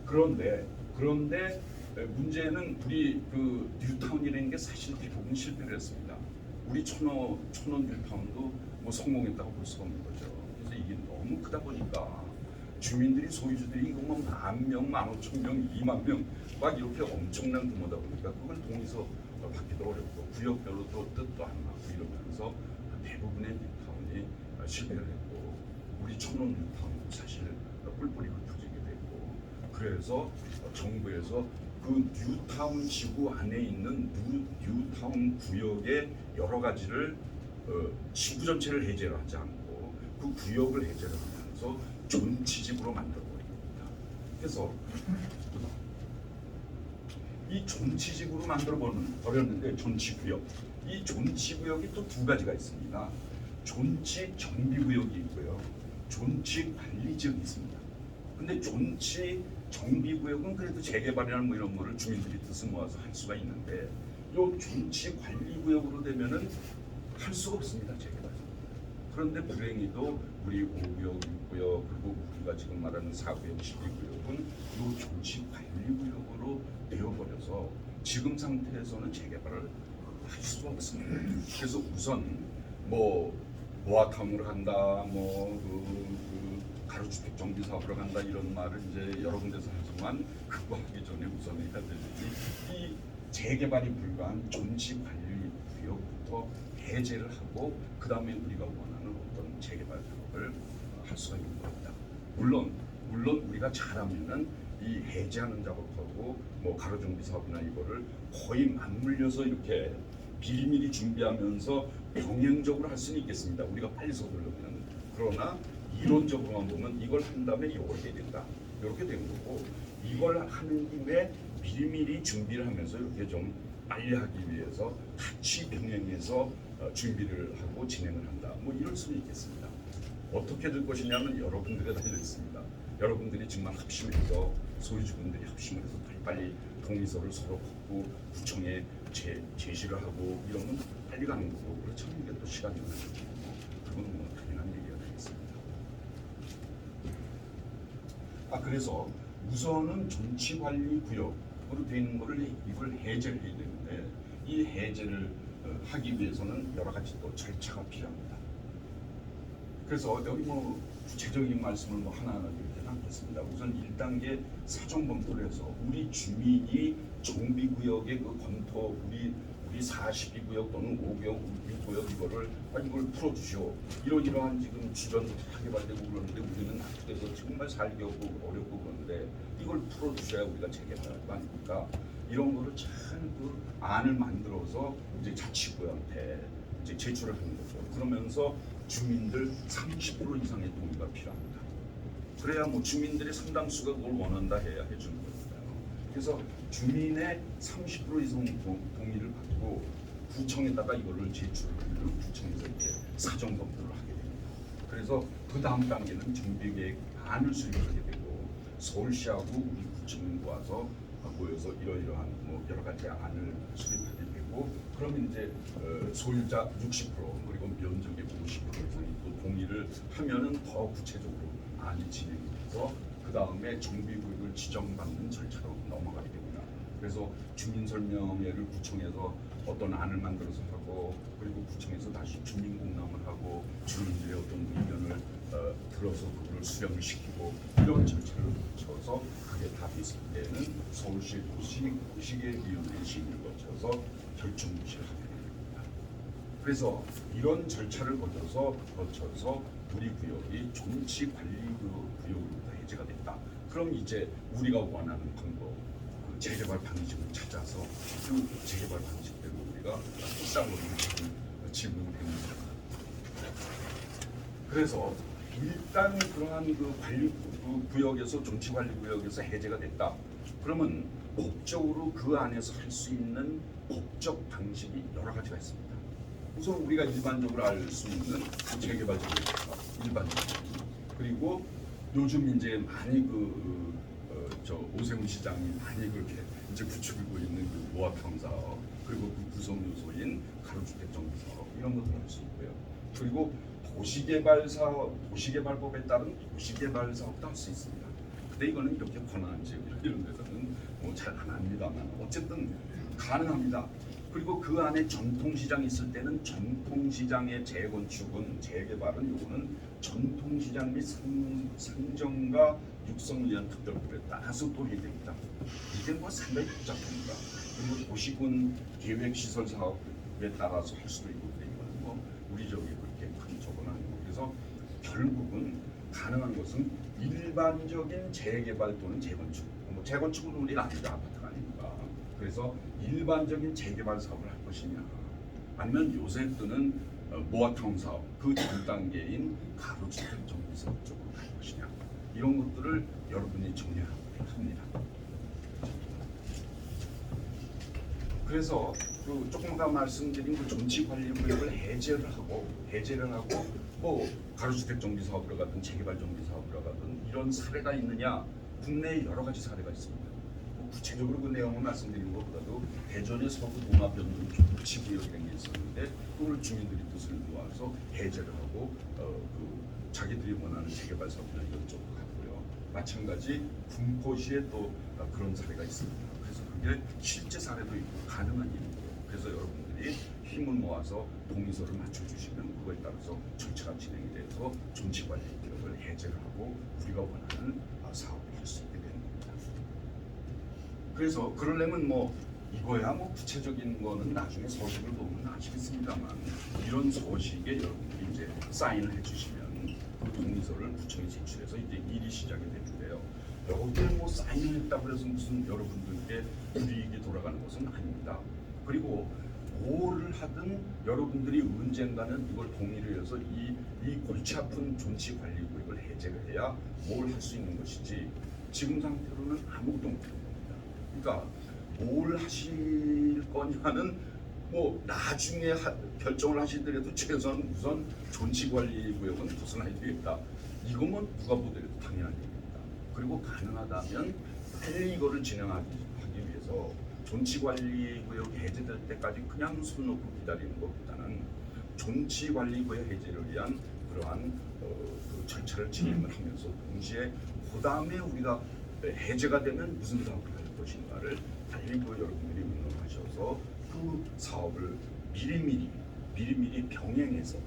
그런데 문제는 우리 그 뉴타운이라는 게 사실 대부분 실패를 했습니다. 우리 천원 뉴타운도 뭐 성공했다고 볼 수가 없는 거죠. 그래서 이게 너무 크다 보니까 주민들이 소유주들이 이거 뭐 10,000명, 15,000명, 20,000명 막 이렇게 엄청난 규모다 보니까 그걸 동의서 받기도 어렵고 구역별로 또 뜻도 안 맞고 이러면서 대부분의 뉴타운이 실패를 했고 우리 천원 뉴타운도 사실 뿔뿔이 흩어지게 됐고 그래서 정부에서 그 뉴타운 지구 안에 있는 뉴타운 구역의 여러 가지를 지구 전체를 해제를 하지 않고 그 구역을 해제를 하면서 존치집으로 만들어버립니다. 그래서 이 존치집으로 만들어버렸는데 존치구역. 이 존치구역이 또 두 가지가 있습니다. 존치 정비구역이 있고요. 존치 관리지역이 있습니다. 근데 존치 정비구역은 그래도 재개발이나 뭐 이런 거를 주민들이 뜻을 모아서 할 수가 있는데 요 존치 관리구역으로 되면은 할 수가 없습니다. 재개발. 그런데 불행히도 우리 5구역, 6구역 그리고 우리가 지금 말하는 4구역, 12구역은 이 존치 관리구역으로 되어버려서 지금 상태에서는 재개발을 할 수가 없습니다. 그래서 우선 뭐 모아타운으로 간다, 그 가로주택 정비 사업으로 간다 이런 말을 이제 여러 군데서 하지만 그거 하기 전에 우선 해야 될 일이 이 재개발이 불가한 존치 관리구역부터 해제를 하고 그 다음에 우리가 원하는 어떤 재개발 작업을 할 수가 있는 겁니다. 물론 우리가 잘하면은 이 해제하는 작업하고 뭐 가로정비 사업이나 이거를 거의 맞물려서 이렇게 미리미리 준비하면서 병행적으로 할 수는 있겠습니다. 우리가 빨리 서두르면. 그러나 이론적으로만 보면 이걸 한 다음에 이걸 해야 된다. 이렇게 된 거고 이걸 하는 김에 미리미리 준비를 하면서 이렇게 좀 빨리 하기 위해서 같이 병행해서 준비를 하고 진행을 한다. 뭐 이럴 수는 있겠습니다. 어떻게 될 것이냐면 여러분들에 달려 있습니다. 여러분들이 정말 합심해서 소유주분들이 합심을 해서 빨리 동의서를 서로 받고 구청에 제시를 하고 이러면 빨리 가는 거고 그렇지 않은 게 또 시간이 걸리고 그건 뭐 당연한 얘기가 되겠습니다. 그래서 우선은 존치관리구역으로 되어 있는 거를 이걸 해제를 해야 되는데 이 해제를 하기 위해서는 여러 가지 또 절차가 필요합니다. 그래서 여기 뭐 구체적인 말씀을 뭐 하나하나 이렇게 남겼습니다. 우선 1단계 사전 검토를 해서 우리 주민이 정비구역의 그 검토 우리 42구역 또는 5구역, 6구역 이걸 풀어주시오. 이러한 지금 주전도 다 개발되고 그러는데 우리는 낙후돼서 정말 살기 어렵고 그런데 이걸 풀어주셔야 우리가 재개발할 거 아닙니까? 이런 거를 참 그 안을 만들어서 이제 자치구한테 이제 제출을 하는 거죠. 그러면서 주민들 30% 이상의 동의가 필요합니다. 그래야 뭐 주민들의 상당수가 그걸 원한다 해야 해주는 겁니다. 그래서 주민의 30% 이상 동의를 받고 구청에다가 이거를 제출을 하면 구청에서 이제 사전 검토를 하게 됩니다. 그래서 그 다음 단계는 정비계획 안을 수립하게 되고 서울시하고 우리 구청이 모여서 이러이러한 뭐 여러 가지 안을 수립하게 되고 그러면 이제 소유자 60% 그리고 면적의 50% 이상이 또 동의를 하면은 더 구체적으로 안이 진행돼서 그 다음에 정비구역을 지정받는 절차로 넘어가게 됩니다. 그래서 주민설명회를 구청에서 어떤 안을 만들어서 하고 그리고 구청에서 다시 주민공람을 하고 주민들의 어떤 의견을 들어서 그걸 수렴을 시키고 이런 절차를 거쳐서 그게 다 됐을 때는 서울시 도시계획위원회 심의를 거쳐서 결정무시를 하게 됩니다. 그래서 이런 절차를 거쳐서 우리 구역이 존치관리구역으로부터 해제가 됐다. 그럼 이제 우리가 원하는 방법, 그 재개발 방식을 찾아서 그 재개발 방식대로 우리가 쌍으로 질문을 했습니다. 그래서 일단 그러한 그 구역에서 존치관리구역에서 해제가 됐다. 그러면 법적으로 그 안에서 할 수 있는 법적 방식이 여러 가지가 있습니다. 우선 우리가 일반적으로 알 수 있는 재개발적인 일반적인 그리고 요즘 이제 많이 오세훈 시장이 많이 그렇게 이제 구축이고 있는 그 모아타운 사업, 그리고 그 구성 요소인 가로주택 정비 사업 이런 것들 할 수 있고요. 그리고 도시개발 사업, 도시개발법에 따른 도시개발 사업도 할 수 있습니다. 근데 이거는 이렇게 권한한 지역 이런 데서는 뭐 잘 안 합니다만 어쨌든 가능합니다. 그리고 그 안에 전통시장이 있을 때는 전통시장의 재건축은 재개발은 요거는 전통시장 및 상정과 육성을 위한 특별법에 따라서 또 해야 됩니다. 이게 뭐 상당히 복잡합니다. 그리고 도시군 계획시설 사업에 따라서 할 수도 있고 근데 이거는 뭐 우리 저기 그렇게 큰 적은 아니고 그래서 결국은 가능한 것은 일반적인 재개발 또는 재건축 뭐 재건축은 우리가 아니다 아파트가 아니니까 그래서 일반적인 재개발 사업을 할 것이냐 아니면 요새 뜨는 모아타운 사업 그 전 단계인 가로주택 정비 사업 쪽으로 갈 것이냐 이런 것들을 여러분이 정리합니다. 그래서 그 조금 아까 말씀드린 그 존치관리구역을 해제를 하고 뭐 가로주택 정비 사업을 가든 재개발 정비 사업을 가든 이런 사례가 있느냐 국내에 여러 가지 사례가 있습니다. 뭐 구체적으로 그 내용을 말씀드리는 것보다도 대전의 서구 동합변동 존치구역이라는 게 있었는데 그걸 주민들이 뜻을 모아서 해제를 하고 그 자기들이 원하는 재개발 사업이나 이런 쪽으로 갔고요. 마찬가지 군포시에 또 그런 사례가 있습니다. 그래서 그게 실제 사례도 있고 가능한 일이고요. 그래서 여러분들이 힘을 모아서 동의서를 맞춰주시면 그거에 따라서 절차가 진행이 돼서 존치관리 구역을 해제를 하고 우리가 원하는 사업을 할 수 있게 되는 겁니다. 그래서 그러려면 뭐 이거야 뭐 구체적인 거는 나중에 서식을 보면 아시겠습니다만 이런 서식에 여러분들이 이제 사인을 해주시면 그 동의서를 구청에 제출해서 이제 일이 시작이 되는데요. 여기에 뭐 사인을 했다고 해서 무슨 여러분들께 불이익이 돌아가는 것은 아닙니다. 그리고 뭐를 하든 여러분들이 언젠가는 이걸 동의를 해서 이 골치 아픈 존치 관리 구역을 해제를 해야 뭘 할 수 있는 것이지 지금 상태로는 아무것도 못하는 겁니다. 그러니까 뭘 하실 거냐는 뭐 나중에 결정을 하시더라도 최소한 우선 존치 관리 구역은 벗어나야 되겠다. 이거면 누가 보더라도 당연한 얘기입니다. 그리고 가능하다면 빨리 이거를 진행하기 위해서 존치관리구역 해제될 때까지 그냥 손 놓고 기다리는 것보다는 존치관리구역 해제를 위한 그러한 그 절차를 진행을 하면서 동시에 그 다음에 우리가 해제가 되면 무슨 사업을 할 것인가를 빨리 여러분들이 의논하셔서 그 사업을 미리미리 병행해서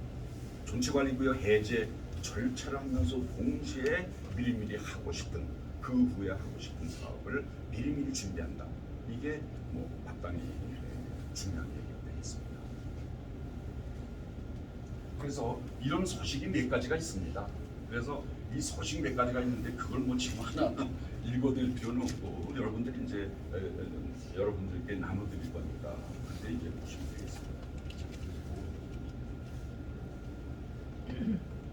존치관리구역 해제 절차를 하면서 동시에 미리미리 하고 싶은 그 후에 하고 싶은 사업을 미리미리 준비한다. 이게 뭐 마땅히 중요한 얘기가 되겠습니다. 그래서 이런 소식이 몇 가지가 있습니다. 그래서 이 소식 몇 가지가 있는데 그걸 뭐 지금 하나 읽어드릴 필요는 없고 여러분들이 이제 여러분들께 나눠드릴 거니까 그때 이제 보시면 되겠습니다.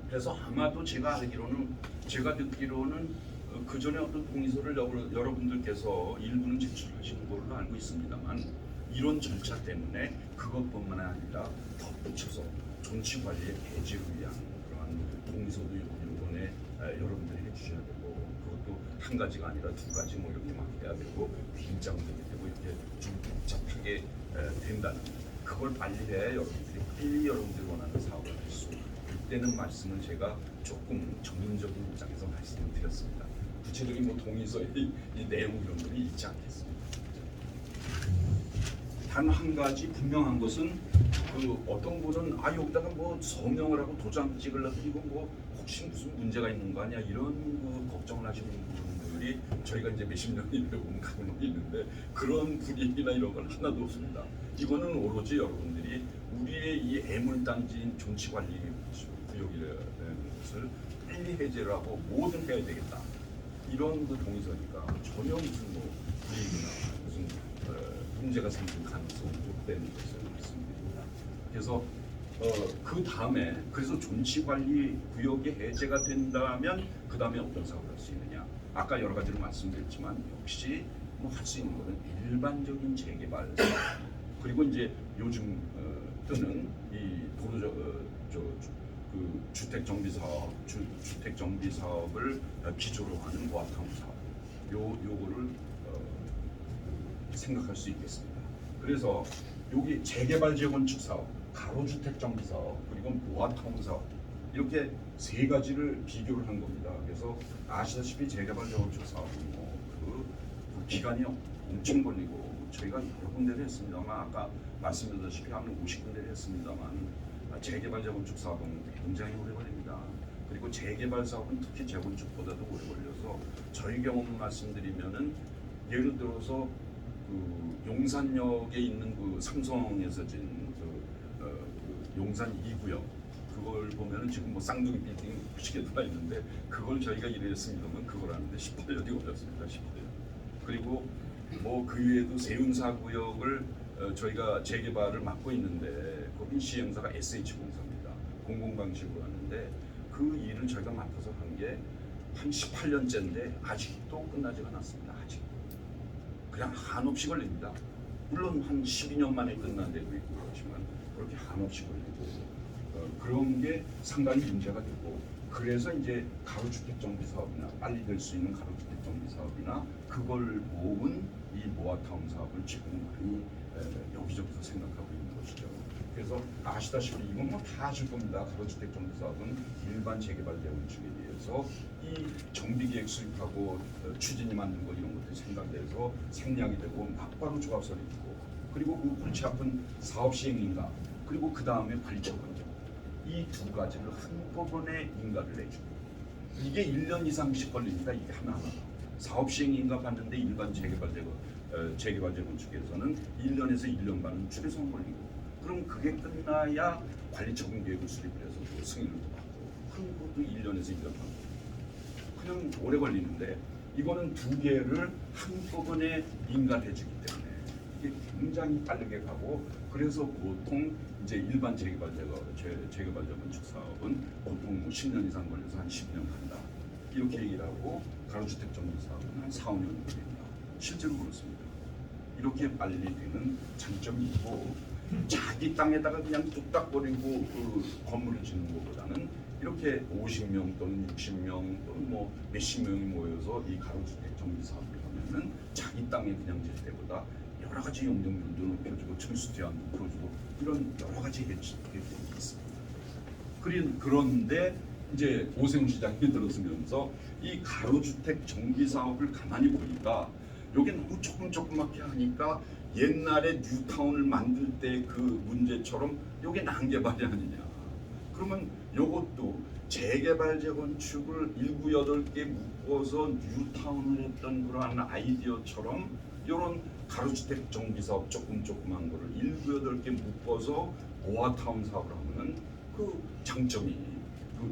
그래서 아마도 제가 듣기로는 그 전에 어떤 동의서를 여러분들께서 일부는 제출하시는 걸로 알고 있습니다만 이런 절차 때문에 그것뿐만 아니라 덧붙여서 존치관리의 해제를 위한 그러한 동의서도 이번에 여러분들이 해주셔야 되고 그것도 한 가지가 아니라 두 가지 뭐 이렇게 막 해야 되고 비일장도 되고 이렇게 좀 복잡하게 된다는 그걸 빨리 해 여러분들이 원하는 사업을 할 수 있다는 말씀을 제가 조금 전문적인 입장에서 말씀을 드렸습니다. 구체적인 뭐 동의서의 이 내용 이런 거는 읽지 않겠습니다. 단 한 가지 분명한 것은 그 어떤 분은 여기다가 뭐 서명을 하고 도장 찍으려고 이거 뭐 혹시 무슨 문제가 있는 거 아니야 이런 그 걱정을 하시는 분들이 저희가 이제 몇십 년이 되고 가고 있는데 그런 불이익이나 이런 건 하나도 없습니다. 이거는 오로지 여러분들이 우리의 이 애물단지인 존치관리 구역이라는 것을 빨리 해제를 하고 뭐든 해야 되겠다. 이런 그 동의서니까 전혀 무슨 뭐 불이익이나 무슨 문제가 생길 가능성이 없다는 것을 말씀드립니다. 그래서 그 다음에 그래서 존치관리 구역이 해제가 된다면 그 다음에 어떤 사업을 할 수 있느냐? 아까 여러 가지로 말씀드렸지만 역시 뭐 할 수 있는 것은 일반적인 재개발 사업 그리고 이제 요즘 뜨는 이 그 주택 정비 사업을 기조로 하는 모아타운 사업 요거를 생각할 수 있겠습니다. 그래서 여기 재개발 재건축 사업, 가로주택 정비 사업, 그리고 모아타운 사업 이렇게 세 가지를 비교를 한 겁니다. 그래서 아시다시피 재개발 재건축 사업은 그 기간이 엄청 걸리고 저희가 여러 군데를 했습니다만 아까 말씀드렸다시피 한 50군데를 했습니다만 재개발 재건축 사업은 굉장히 오래 걸립니다. 그리고 재개발 사업은 특히 재건축보다도 오래 걸려서 저희 경험 말씀드리면은 예를 들어서 그 용산역에 있는 그 삼성에서 그 용산 2구역 그걸 보면은 지금 뭐 쌍둥이 빌딩 멋있게 들어 있는데 그걸 저희가 일했습니다만 그걸 하는데 18년이 걸렸습니다. 18년. 그리고 뭐 그 외에도 세운사구역을 저희가 재개발을 맡고 있는데 거기 시행사가 SH공사입니다. 공공방식으로 하는데 그 일을 저희가 맡아서 한 게 한 18년째인데 아직도 끝나지가 않았습니다. 아직 그냥 한없이 걸립니다. 물론 한 12년 만에 끝난 데도 있고 그렇지만 그렇게 한없이 걸리고 그런 게 상당히 문제가 되고 그래서 이제 가로주택 정비 사업이나 빨리 될 수 있는 가로주택 정비 사업이나 그걸 모은 이 모아타운 사업을 지금 많이 여기저기서 생각하고 있는 것이죠. 그래서 아시다시피 이건 뭐 다 아실 겁니다. 가로주택 정비 사업은 일반 재개발 재건축에 비해서 이 정비계획 수립하고 추진이 만든 것 이런 것들이 생각돼서 생략이 되고 막바로 조합설이 있고 그리고 그 골치 아픈 사업 시행인가 그리고 그 다음에 관리처분 이 두 가지를 한꺼번에 인가를 내주고 이게 1년 이상씩 걸립니다. 이게 하나하나 사업 시행인가 봤는데 일반 재개발 재건축에서는 1년에서 1년 반은 최소한 걸리고 그럼 그게 끝나야 관리처분 계획을 수립을 해서 또 승인을 받고 그런 것도 1년에서 1년 반 그냥 오래 걸리는데 이거는 두 개를 한꺼번에 인가해 주기 때문에 이게 굉장히 빠르게 가고 그래서 보통 이제 일반 재개발 재건축 사업은 보통 뭐 10년 이상 걸려서 한 10년 간다 이렇게 얘기를 하고 가로주택 정비 사업은 한 4, 5년 걸립니다. 실제로 그렇습니다. 이렇게 빨리 되는 장점이 있고 자기 땅에다가 그냥 뚝딱거리고 그 건물을 짓는 것보다는 이렇게 50명 또는 60명 또는 뭐 몇십 명이 모여서 이 가로주택 정비 사업을 하면은 자기 땅에 그냥 질 때보다 여러 가지 용적률도 높여주고 층수 제한도 풀어주고 이런 여러 가지 혜택이 있습니다. 그런데 이제 오세훈 시장이 들어서면서 이 가로주택 정비 사업을 가만히 보니까 여기 너무 조그맣게 하니까 옛날에 뉴타운을 만들 때 그 문제처럼 여기 난개발이 아니냐. 그러면 이것도 재개발 재건축을 7, 8개 묶어서 뉴타운을 했던 그러한 아이디어처럼 이런 가로주택 정비 사업 조그만 거를 7, 8개 묶어서 모아타운 사업을 하면은 그 장점이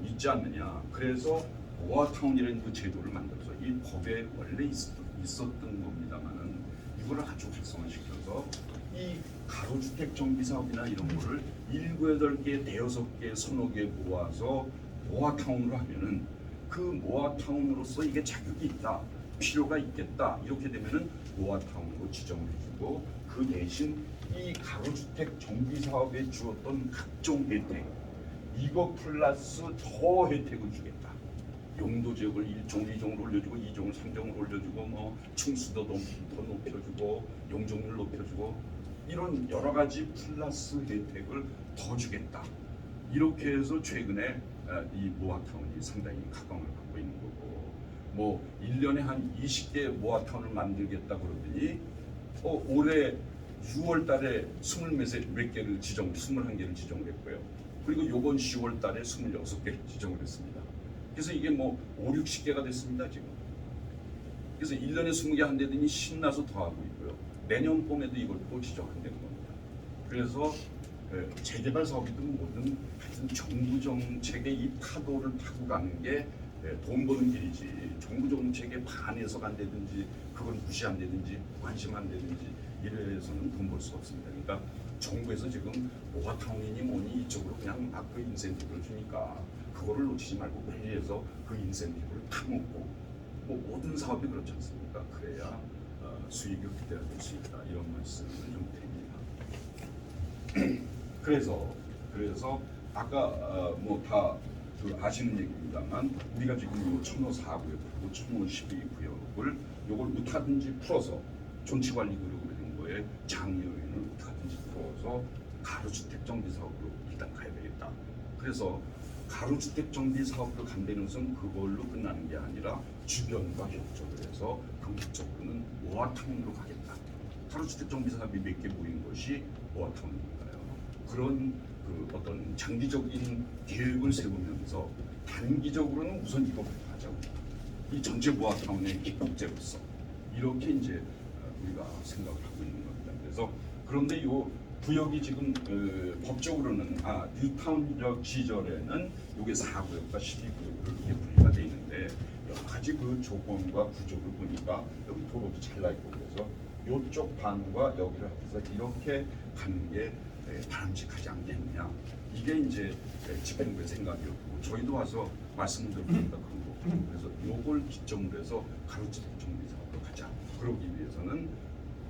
있지 않느냐. 그래서 모아타운이라는 그 제도를 만들어서 이 법에 원래 있었던 겁니다만은 이거를 아주 활성화시켜서 이 가로주택 정비 사업이나 이런 거를 7, 8개, 대여섯 개, 서너 개 모아서 모아타운으로 하면은 그 모아타운으로서 이게 자격이 있다, 필요가 있겠다 이렇게 되면은 모아타운으로 지정을 해주고 그 대신 이 가로주택 정비 사업에 주었던 각종 혜택 이거 플러스 더 혜택을 주겠다. 용도 지역을 1종, 2종으로 올려주고 2종을 3종으로 올려주고 뭐 층수도 더 높여주고 용적률 높여주고 이런 여러 가지 플러스 혜택을 더 주겠다. 이렇게 해서 최근에 이 모아타운이 상당히 각광을 받고 있는 거고 뭐 1년에 한 20개 모아타운을 만들겠다 그러더니 올해 6월 달에 21개를 21개를 지정을 했고요. 그리고 요번 10월 달에 26개를 지정을 했습니다. 그래서 이게 뭐 5, 60개가 됐습니다 지금. 그래서 1년에 20개 한다더니 신나서 더 하고 있고요. 내년 봄에도 이걸 또 지정한다는 겁니다. 그래서 재개발 사업이든 뭐든 하여튼 정부 정책의 이 파도를 타고 가는 게 돈 버는 길이지 정부 정책에 반해서 간다든지 그걸 무시한다든지 관심한다든지 이래서는 돈 벌 수가 없습니다. 그러니까 정부에서 지금 모아타운이니 뭐니 이쪽으로 그냥 막 그 인센티브를 주니까 그거를 놓치지 말고 빨리 해서 그 인센티브를 타먹고 뭐 모든 사업이 그렇지 않습니까? 그래야 수익이 극대화될 수 있다 이런 말씀을 좀 드립니다. 그래서 아까 뭐 다 아시는 얘기입니다만 우리가 지금 요 청로 4구역하고 청로 12구역을 요걸 어떻게든지 풀어서 존치관리구역으로 정부의 장애 요인을 어떻게든지 풀어서 가로주택 정비 사업으로 일단 가야 되겠다. 그래서 가로주택 정비 사업으로 간다는 것은 그걸로 끝나는 게 아니라 주변과 협조를 해서 궁극적으로는 모아타운으로 가겠다. 가로주택 정비 사업이 몇 개 모인 것이 모아타운인가요? 그런 그 어떤 장기적인 계획을 세우면서 단기적으로는 우선 이거부터 하자고. 이 전체 모아타운의 기폭제로서 이렇게 이제 우리가 생각을 하고 있는 겁니다. 그래서 그런데 요 구역이 지금 법적으로는 뉴타운적 시절에는 요게 4구역과 12구역으로 이렇게 분리가 돼 있는데 여러 가지 그 조건과 구조를 보니까 여기 도로도 잘나 있고 그래서 요쪽 반과 여기를 합해서 이렇게 가는 게 바람직하지 않겠느냐. 이게 이제 집행부의 생각이었고 저희도 와서 말씀을 드리니까 그런 거고 그래서 요걸 기점으로 해서 가로주택 정비 사업으로 가자. 그러기 위해서는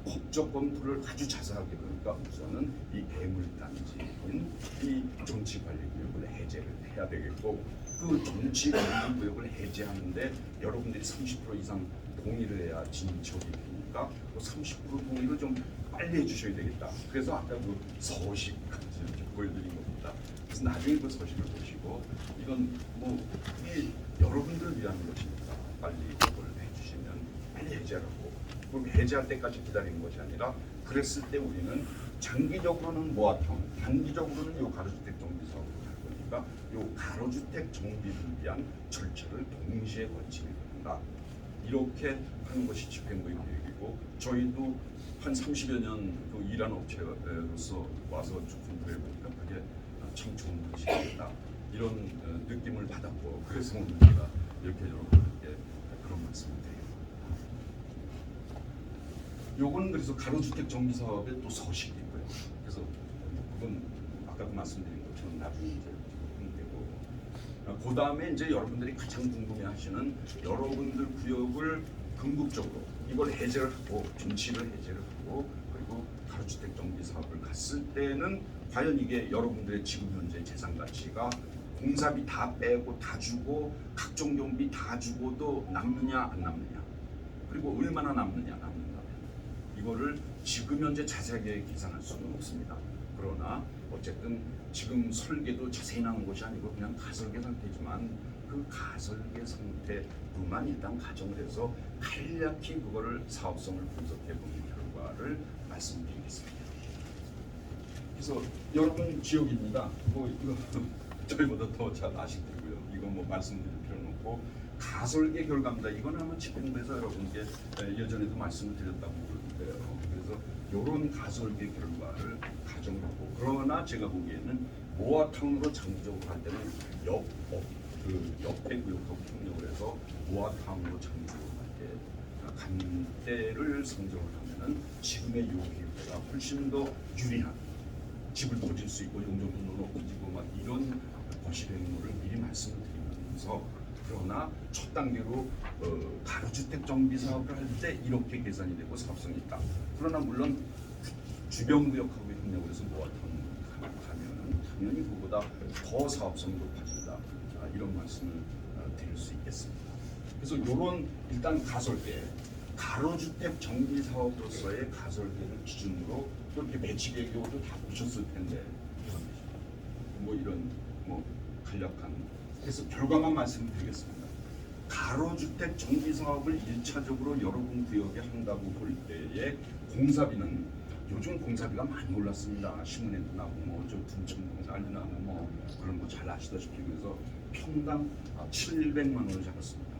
법적 검토를 아주 자세하게 그러니까 우선은 이 대물단지인 이 정치관리구역을 해제를 해야 되겠고 그 정치관리구역을 해제하는데 여러분들이 30% 이상 동의를 해야 진척이 되니까 그 30% 동의를 좀 빨리 해주셔야 되겠다. 그래서 아까 그 서식까지 이렇게 보여드린 겁니다. 그래서 나중에 그 서식을 보시고 이건 뭐 이 여러분들을 위한 것이니까 빨리 그걸 해주시면 빨리 해제하고 그럼 해제할 때까지 기다리는 것이 아니라 그랬을 때 우리는 장기적으로는 모아타운, 단기적으로는 요 가로주택 정비 사업으로 갈 거니까 요 가로주택 정비를 위한 절차를 동시에 거치게 된다. 이렇게 하는 것이 집행부의 계획이고 저희도 한 30여 년 그 일한 업체로서 와서 준비를 해보니까 그게 참 좋은 것이다. 이런 느낌을 받았고 그래서 오늘 제가 이렇게 여러분들께 그런 말씀을 드립니다. 요건 그래서 가로주택 정비 사업의 또 서식이고요. 그래서 그건 아까도 말씀드린 것처럼 나중에 이제 되고 그 다음에 이제 여러분들이 가장 궁금해하시는 여러분들 구역을 궁극적으로 이걸 해제를 하고 정치를 해제를 하고 그리고 가로주택 정비 사업을 갔을 때는 과연 이게 여러분들의 지금 현재 재산 가치가 공사비 다 빼고 다 주고 각종 경비 다 주고도 남느냐 안 남느냐 그리고 얼마나 남느냐 남는다면 이거를 지금 현재 자세하게 계산할 수는 없습니다. 그러나 어쨌든 지금 설계도 자세히 나온 것이 아니고 그냥 가설계 상태지만 그 가설계 상태로만 일단 가정을 해서 간략히 그거를 사업성을 분석해 보는 결과를 말씀드리겠습니다. 그래서 여러분 지역입니다. 뭐 이거 저희보다 더 잘 아실 테고요. 이거 뭐 말씀드릴 필요는 없고 가설계 결과입니다. 이건 아마 집행부에서 여러분께 예전에도 말씀을 드렸다고 그러는데요. 그래서 이런 가설계 결과를 가정을 하고 그러나 제가 보기에는 모아타운으로 장기적으로 할 때는 옆에 구역하고 협력을 해서 모아타운으로 장기적으로 간 때를 상정을 하면은 지금의 요 기회가 훨씬 더 유리한 집을 더 질 수 있고 용적률도 높아지고 막 이런 것이 되는 것을 미리 말씀을 드리면서 그러나 첫 단계로 가로주택 정비 사업을 할 때 이렇게 계산이 되고 사업성이 있다. 그러나 물론 주변 구역하고 협력을 해서 모아타운 가면은 당연히 그보다 더 사업성이 높아진다. 이런 말씀을 드릴 수 있겠습니다. 그래서 이런 일단 가설계, 가로주택 정비 사업으로서의 가설계를 기준으로 또 이렇게 배치 계획도 다 보셨을 텐데 뭐 이런 뭐 간략한 그래서 결과만 말씀드리겠습니다. 가로주택 정비 사업을 1차적으로 여러분 구역에 한다고 볼 때에 공사비는 요즘 공사비가 많이 올랐습니다. 신문에도 나오고 뭐저 둔촌 난리 나고 뭐 그런 거 잘 아시다시피 그래서 평당 700만 원을 잡았습니다.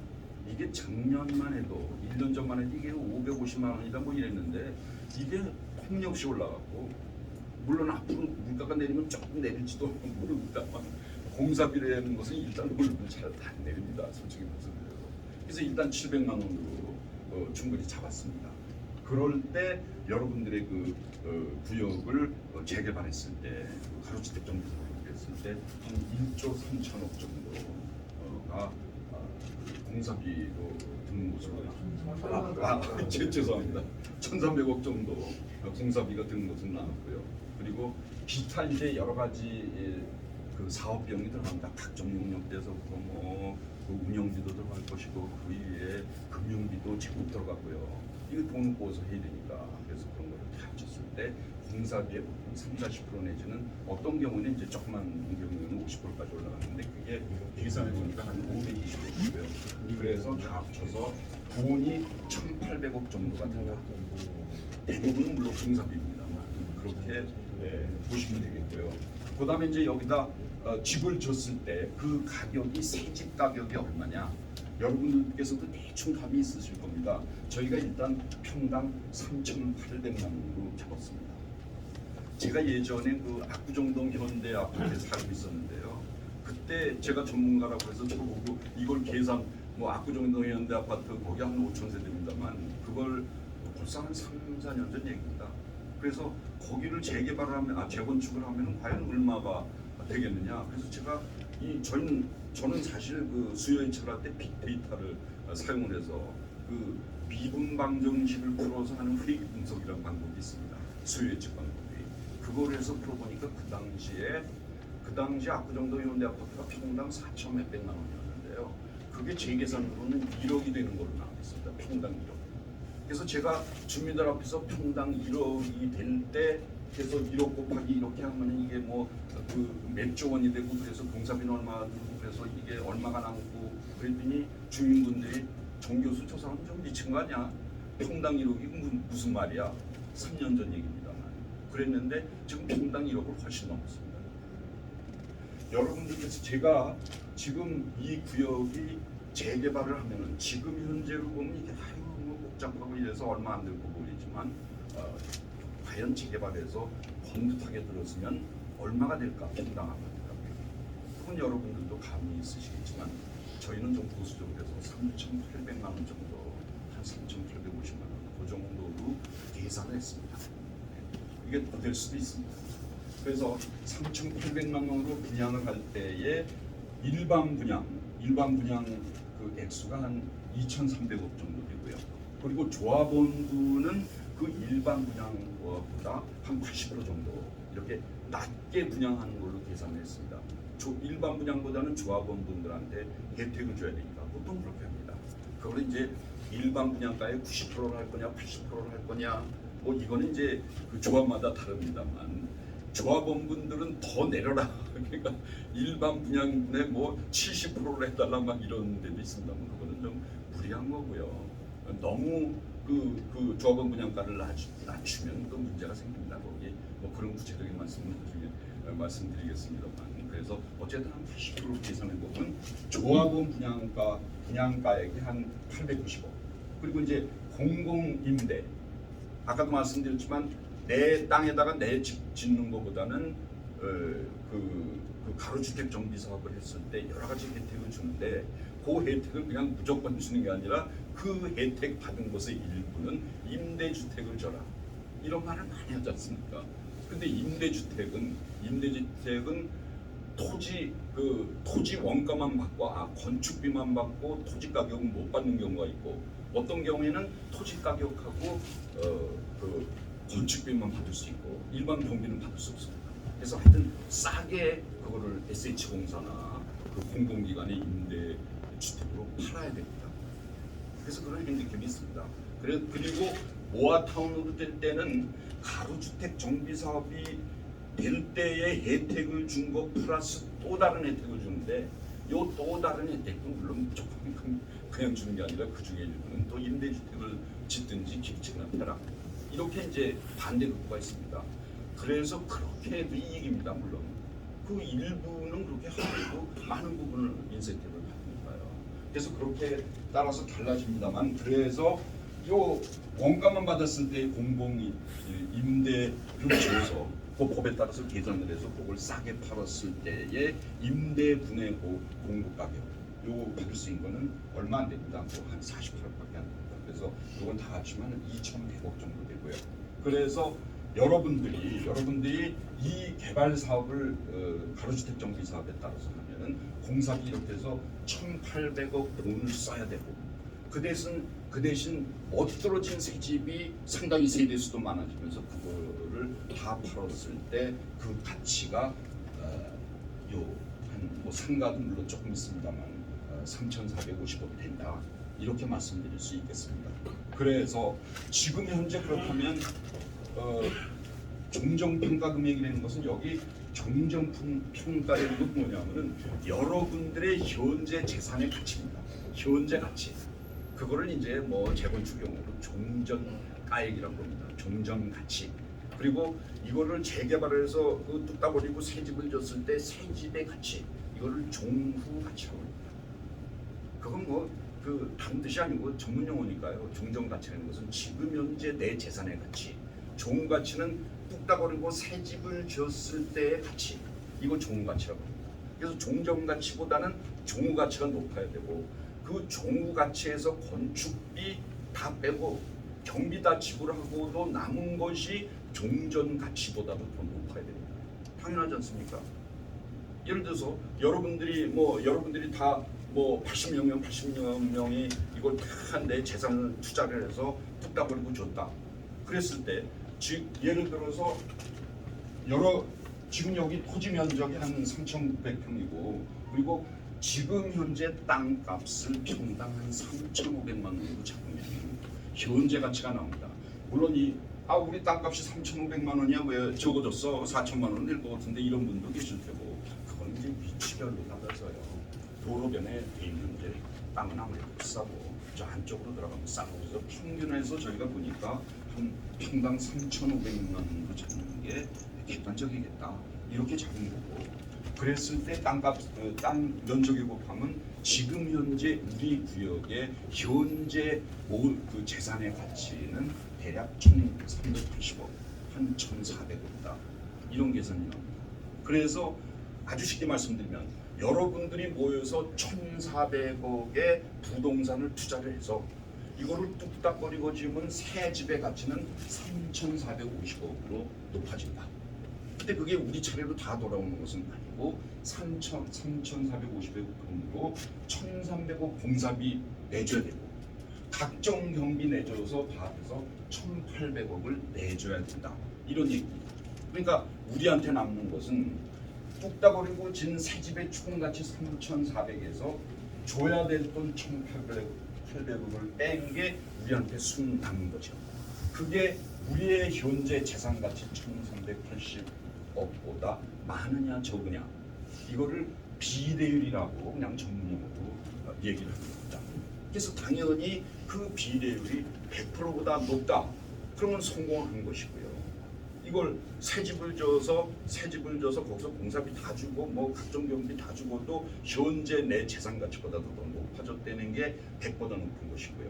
이게 작년만 해도 1년 전만 해도 이게 550만 원이다 뭐 이랬는데 이게 폭력시 올라갔고 물론 앞으로 물가가 내리면 조금 내릴지도 모릅니다만 공사비라는 것은 일단 오르면 잘 안 내립니다. 솔직히 말씀드려서. 그래서 일단 700만 원으로 충분히 잡았습니다. 그럴 때 여러분들의 그 구역을 재개발했을 때 가로주택 정비 사업을 했을 때 한 1조 3천억 정도가 공사비로 드는 것으로 죄송합니다. 1,300억 정도 공사비가 드는 것은 나왔고요. 그리고 기타 이제 여러 가지 그 사업 비용이 들어간다. 각종 용역대에서부터 그 운영비도 들어갈 것이고 그 위에 금융비도 제법 들어가고요. 이거 돈을 모아서 해야 되니까 그래서 그런 거를 다 합쳤을 때 공사비의 보통 30-40% 내지는 어떤 경우는 이제 조그만 경우는 50%까지 올라가는데 그게 계산해 보니까 한 520억이고요. 그래서 다 합쳐서 돈이 1,800억 정도가 된다. 대부분은 물론 공사비입니다만 그렇게 보시면 되겠고요. 그다음에 이제 여기다 집을 졌을 때 그 가격이 새 집 가격이 얼마냐? 여러분들께서도 대충 감이 있으실 겁니다. 저희가 일단 평당 3,800만 원으로 잡았습니다. 제가 예전에 그 압구정동 현대 아파트에 살고 있었는데요. 그때 제가 전문가라고 해서 저보고 이걸 계산 압구정동 현대 아파트 거기 한 5,000세대입니다만 그걸 벌써 한 3-4년 전 얘기입니다. 그래서 거기를 재개발을 하면 재건축을 하면 과연 얼마가 되겠느냐. 그래서 제가 저는 사실 그 수요 예측할 때 빅데이터를 사용을 해서 그 미분 방정식을 풀어서 하는 회계 분석이라는 방법이 있습니다. 수요 예측 방법이. 그걸 해서 풀어보니까 그 당시 압구정동 현대 아파트가 평당 4천 몇백만 원이었는데요. 그게 제 계산으로는 1억이 되는 걸로 나왔습니다. 평당 1억. 그래서 제가 주민들 앞에서 평당 1억이 될 때 그래서 1억 곱하기 이렇게 하면 이게 몇 조 원이 되고 그래서 공사비는 얼마가 들고 그래서 이게 얼마가 남고 그랬더니 주민분들이 정교수 저 사람 좀 미친 거 아니야? 평당 1억이 무슨 말이야? 3년 전 얘기입니다만 그랬는데 지금 평당 1억을 훨씬 넘었습니다. 여러분들께서 제가 지금 이 구역이 재개발을 하면은 지금 현재로 보면 이게 복잡하고 이래서 얼마 안 될 거 보이지만 과연 재개발해서 번듯하게 들었으면 얼마가 될까 평당 아파트가 그건 여러분들도 감이 있으시겠지만 저희는 좀 보수적으로 해서 3,800만 원 정도 한 3,850만 원 그 정도로 계산을 했습니다. 이게 더 될 수도 있습니다. 그래서 3,800만 원으로 분양을 할 때에 일반 분양 그 액수가 한 2,300억 정도 되고요. 그리고 조합원분은 그 일반 분양보다 한 80% 정도 이렇게 낮게 분양하는 걸로 계산했습니다. 일반 분양보다는 조합원분들한테 혜택을 줘야 되니까 보통 그렇게 합니다. 그걸 이제 일반 분양가의 90%를 할 거냐 80%를 할 거냐 이거는 이제 그 조합마다 다릅니다만 조합원분들은 더 내려라. 그러니까 일반 분양에 70%를 해달라 막 이런 데도 있습니다만 그거는 좀 무리한 거고요. 너무 그 조합원 분양가를 낮추면 또 문제가 생깁니다. 거기 그런 구체적인 말씀을 나중에 말씀드리겠습니다만 그래서 어쨌든 한 80% 계산해 보면 조합원 분양가액이 한 890억 그리고 이제 공공임대 아까도 말씀드렸지만 내 땅에다가 내 집 짓는 것보다는 그 가로주택 정비 사업을 했을 때 여러 가지 혜택을 주는데 그 혜택을 그냥 무조건 주는 게 아니라 그 혜택 받은 것의 일부는 임대주택을 줘라 이런 말을 많이 하지 않습니까? 근데 임대주택은 토지 원가만 받고 건축비만 받고 토지 가격은 못 받는 경우가 있고 어떤 경우에는 토지 가격하고 그 건축비만 받을 수 있고 일반 경비는 받을 수 없습니다. 그래서 하여튼 싸게 그거를 SH공사나 그 공공기관의 임대주택으로 팔아야 됩니다. 그래서 그런 핸디캡이 있습니다. 그리고 모아타운으로 될 때는 가로주택 정비 사업이 될 때의 혜택을 준 거 플러스 또 다른 혜택을 주는데 이 또 다른 혜택도 물론 무조건 그냥 주는 게 아니라 그 중에 일부는 또 임대주택을 짓든지 기획책이나 펴라 이렇게 이제 반대 극부가 있습니다. 그래서 그렇게 해도 이익입니다. 물론 그 일부는 그렇게 하고 많은 부분을 인센티브를 받으니까요. 그래서 그렇게 따라서 달라집니다만 그래서 요 원가만 받았을 때 공공 임대를 줘서 그 법에 따라서 계산을 해서 그걸 싸게 팔았을 때의 임대분의 공급 가격 요거 받을 수 있는 거는 얼마 안 됩니다. 한 48억밖에 안 됩니다. 그래서 이건 다 합치면 2,100억 정도 되고요. 그래서 여러분들이 이 개발 사업을 가로주택 정비 사업에 따라서 하면은 공사비 이렇게 해서 1,800억 돈을 써야 되고 그 대신 멋들어진 새 집이 상당히 세대수도 많아지면서 그거를 다 팔았을 때 그 가치가 요 뭐 상가도 물론 조금 있습니다만 3,450억 된다. 이렇게 말씀드릴 수 있겠습니다. 그래서 지금 현재 그렇다면 종전평가 금액이라는 것은 여기 종전평가라는 건 뭐냐면은 여러분들의 현재 재산의 가치입니다. 현재 가치. 그거를 이제 뭐 재건축용어로 종전가액이라고 합니다. 종전가치. 그리고 이거를 재개발해서 그 뚝딱 버리고 새 집을 졌을 때 새 집의 가치. 이거를 종후가치라고 합니다. 그건 뭐 그 다른 뜻이 아니고 전문 용어니까요. 종전가치라는 것은 지금 현재 내 재산의 가치. 종가치는 뚝딱 버리고 새 집을 지었을 때의 가치. 이거 종가치라고 합니다. 그래서 종전가치보다는 종가치가 높아야 되고 그 종가치에서 건축비 다 빼고 경비 다 지불하고도 남은 것이 종전가치보다도 더 높아야 됩니다. 당연하지 않습니까? 예를 들어서 여러분들이 다 뭐 80여 명이 이걸 다 내 재산을 투자를 해서 뚝딱 버리고 줬다. 그랬을 때 예를 들어서 지금 여기 토지 면적이 한 3,900평이고 그리고 지금 현재 땅값을 평당 한 3,500만 원으로 잡으면 현재 가치가 나옵니다. 물론 우리 땅값이 3,500만 원이야 왜 적어졌어? 4천만 원 될 것 같은데 이런 분도 계실 테고 그건 이제 위치별로 받아서요. 도로변에 돼 있는 데 땅은 아무래도 비싸고 저 안쪽으로 들어가면 싸고 그래서 평균에서 저희가 보니까 한 평당 3,500만 원으로 잡는 게 객관적이겠다 이렇게 잡은 거고 그랬을 때 땅 면적에 곱하면 지금 현재 우리 구역의 현재 그 재산의 가치는 대략 1,380억 한 1,400억이다 이런 계산이 나옵니다. 그래서 아주 쉽게 말씀드리면 여러분들이 모여서 1,400억의 부동산을 투자를 해서 이거를 뚝딱거리고 지으면 새 집의 가치는 3,450억으로 높아진다. 근데 그게 우리 차례로 다 돌아오는 것은 아니고 3,450억 돈으로 1,300억 공사비 내줘야 되고 각종 경비 내줘서 받아서 1,800억을 내줘야 된다. 이런 얘기입니다. 그러니까 우리한테 남는 것은 뚝딱거리고 진 새 집의 총가치 3,400에서 줘야 될 돈 1,800억을 뺀 게 우리한테 순 남은 거죠. 그게 우리의 현재 재산 가치 1,380억보다 많으냐 적으냐 이거를 비례율이라고 그냥 전문용어로 얘기를 하는 겁니다. 그래서 당연히 그 비례율이 100%보다 높다. 그러면 성공한 것이고요. 이걸 새 집을 져서 거기서 공사비 다 주고 뭐 각종 경비 다 주고도 현재 내 재산 가치보다 더 높아졌다는 게 100보다 높은 것이고요.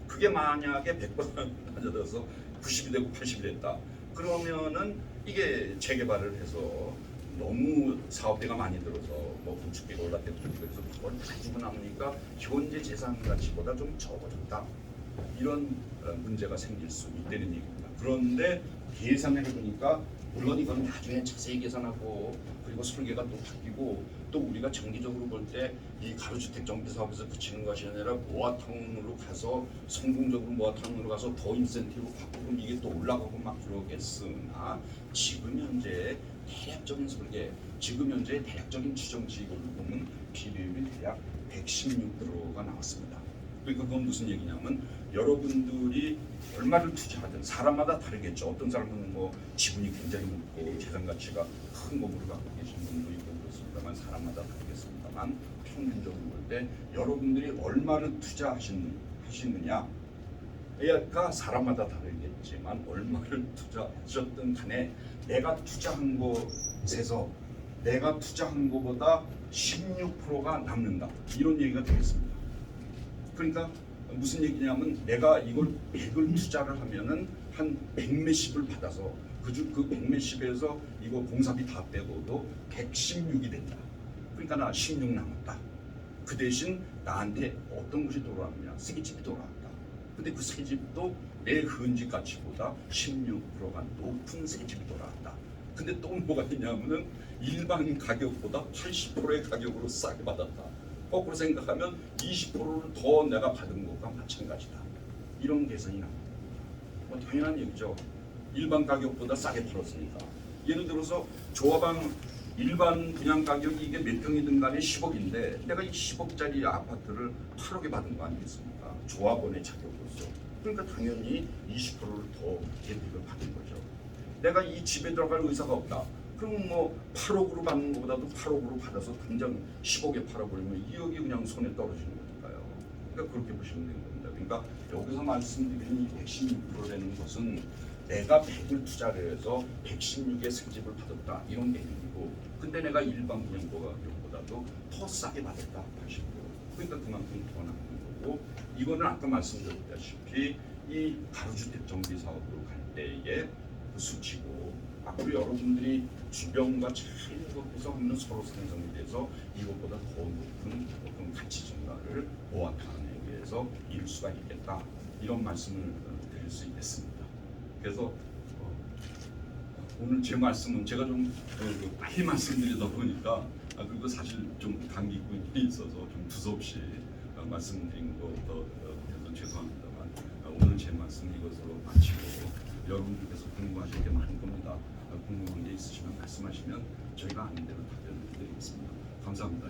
그게 만약에 100보다 높아져서 90이 되고 80이 됐다. 그러면은 이게 재개발을 해서 너무 사업비가 많이 들어서 뭐 건축비가 올랐대도 그래서 그걸 가지고 남으니까 현재 재산 가치보다 좀 적어졌다. 이런 문제가 생길 수 있다는 얘기입니다. 그런데 계산을 해보니까 물론 이건 나중에 자세히 계산하고 그리고 설계가 또 바뀌고 또 우리가 정기적으로 볼 때 이 가로주택 정비 사업에서 붙이는 것이 아니라 모아타운으로 가서 성공적으로 모아타운으로 가서 더 인센티브 받고 그럼 이게 또 올라가고 막 그러겠으나 지금 현재 대략적인 설계, 지금 현재 대략적인 추정치익을 보면 비례율이 대략 116%가 나왔습니다. 그러니까 그건 무슨 얘기냐면 여러분들이 얼마를 투자하든 사람마다 다르겠죠. 어떤 사람은 뭐 지분이 굉장히 높고 재산 가치가 큰 건물을 갖고 계신 분도 있고 그렇습니다만 사람마다 다르겠습니다만 평균적으로 볼 때 여러분들이 얼마를 투자하시느냐가 사람마다 다르겠지만 얼마를 투자하셨든 간에 내가 투자한 것에서 내가 투자한 것보다 16%가 남는다. 이런 얘기가 되겠습니다. 그러니까 무슨 얘기냐면 내가 이걸 100을 투자를 하면은 한 100몇십을 받아서 그 100몇십에서 이거 공사비 다 빼고도 116이 된다. 그러니까 나 16 남았다. 그 대신 나한테 어떤 것이 돌아왔느냐? 새집이 돌아왔다. 근데 그 새집도 내 현지 가치보다 16%가 높은 새집이 돌아왔다. 근데 또 뭐가 있냐면은 일반 가격보다 80%의 가격으로 싸게 받았다. 거꾸로 생각하면 20%를 더 내가 받은 것과 마찬가지다. 이런 계산이 나옵니다. 뭐 당연한 얘기죠. 일반 가격보다 싸게 팔았으니까. 예를 들어서 조합방 일반 분양 가격이 이게 몇 평이든 간에 10억인데 내가 이 10억짜리 아파트를 8억에 받은 거 아니겠습니까? 조합원의 자격으로서. 그러니까 당연히 20%를 더 혜택을 받은 거죠. 내가 이 집에 들어갈 의사가 없다. 그럼 뭐 8억으로 받는 것보다도 8억으로 받아서 당장 10억에 팔아버리면 2억이 그냥 손에 떨어지는 거니까요. 그러니까 그렇게 보시면 되는 겁니다. 그러니까 여기서 말씀드리는 이 116%라는 것은 내가 100을 투자를 해서 116의 새 집을 받았다 이런 개념이고, 근데 내가 일반 분양가 가격보다도 더 싸게 받았다 80%. 그러니까 그만큼 더 나가는 거고, 이거는 아까 말씀드렸다시피 이 가로주택 정비 사업으로 갈 때의 그 수치고, 앞으로 여러분들이 주변과 차이를 곱해서 하면 서로 생성이 돼서 이것보다 더 높은 어떤 가치 증가를 보완하는 위해서 이룰 수가 있겠다, 이런 말씀을 드릴 수 있겠습니다. 그래서 오늘 제 말씀은 제가 좀 빨리 말씀드리다 보니까 그리고 사실 좀 감기꾼이 있어서 좀 두서없이 말씀드린 것도 죄송합니다만, 오늘 제 말씀 이것으로 마치고 여러분들께서 궁금하실 게 많을 겁니다. 궁금한 게 있으시면 말씀하시면 저희가 아는 대로 답변을 드리겠습니다. 감사합니다.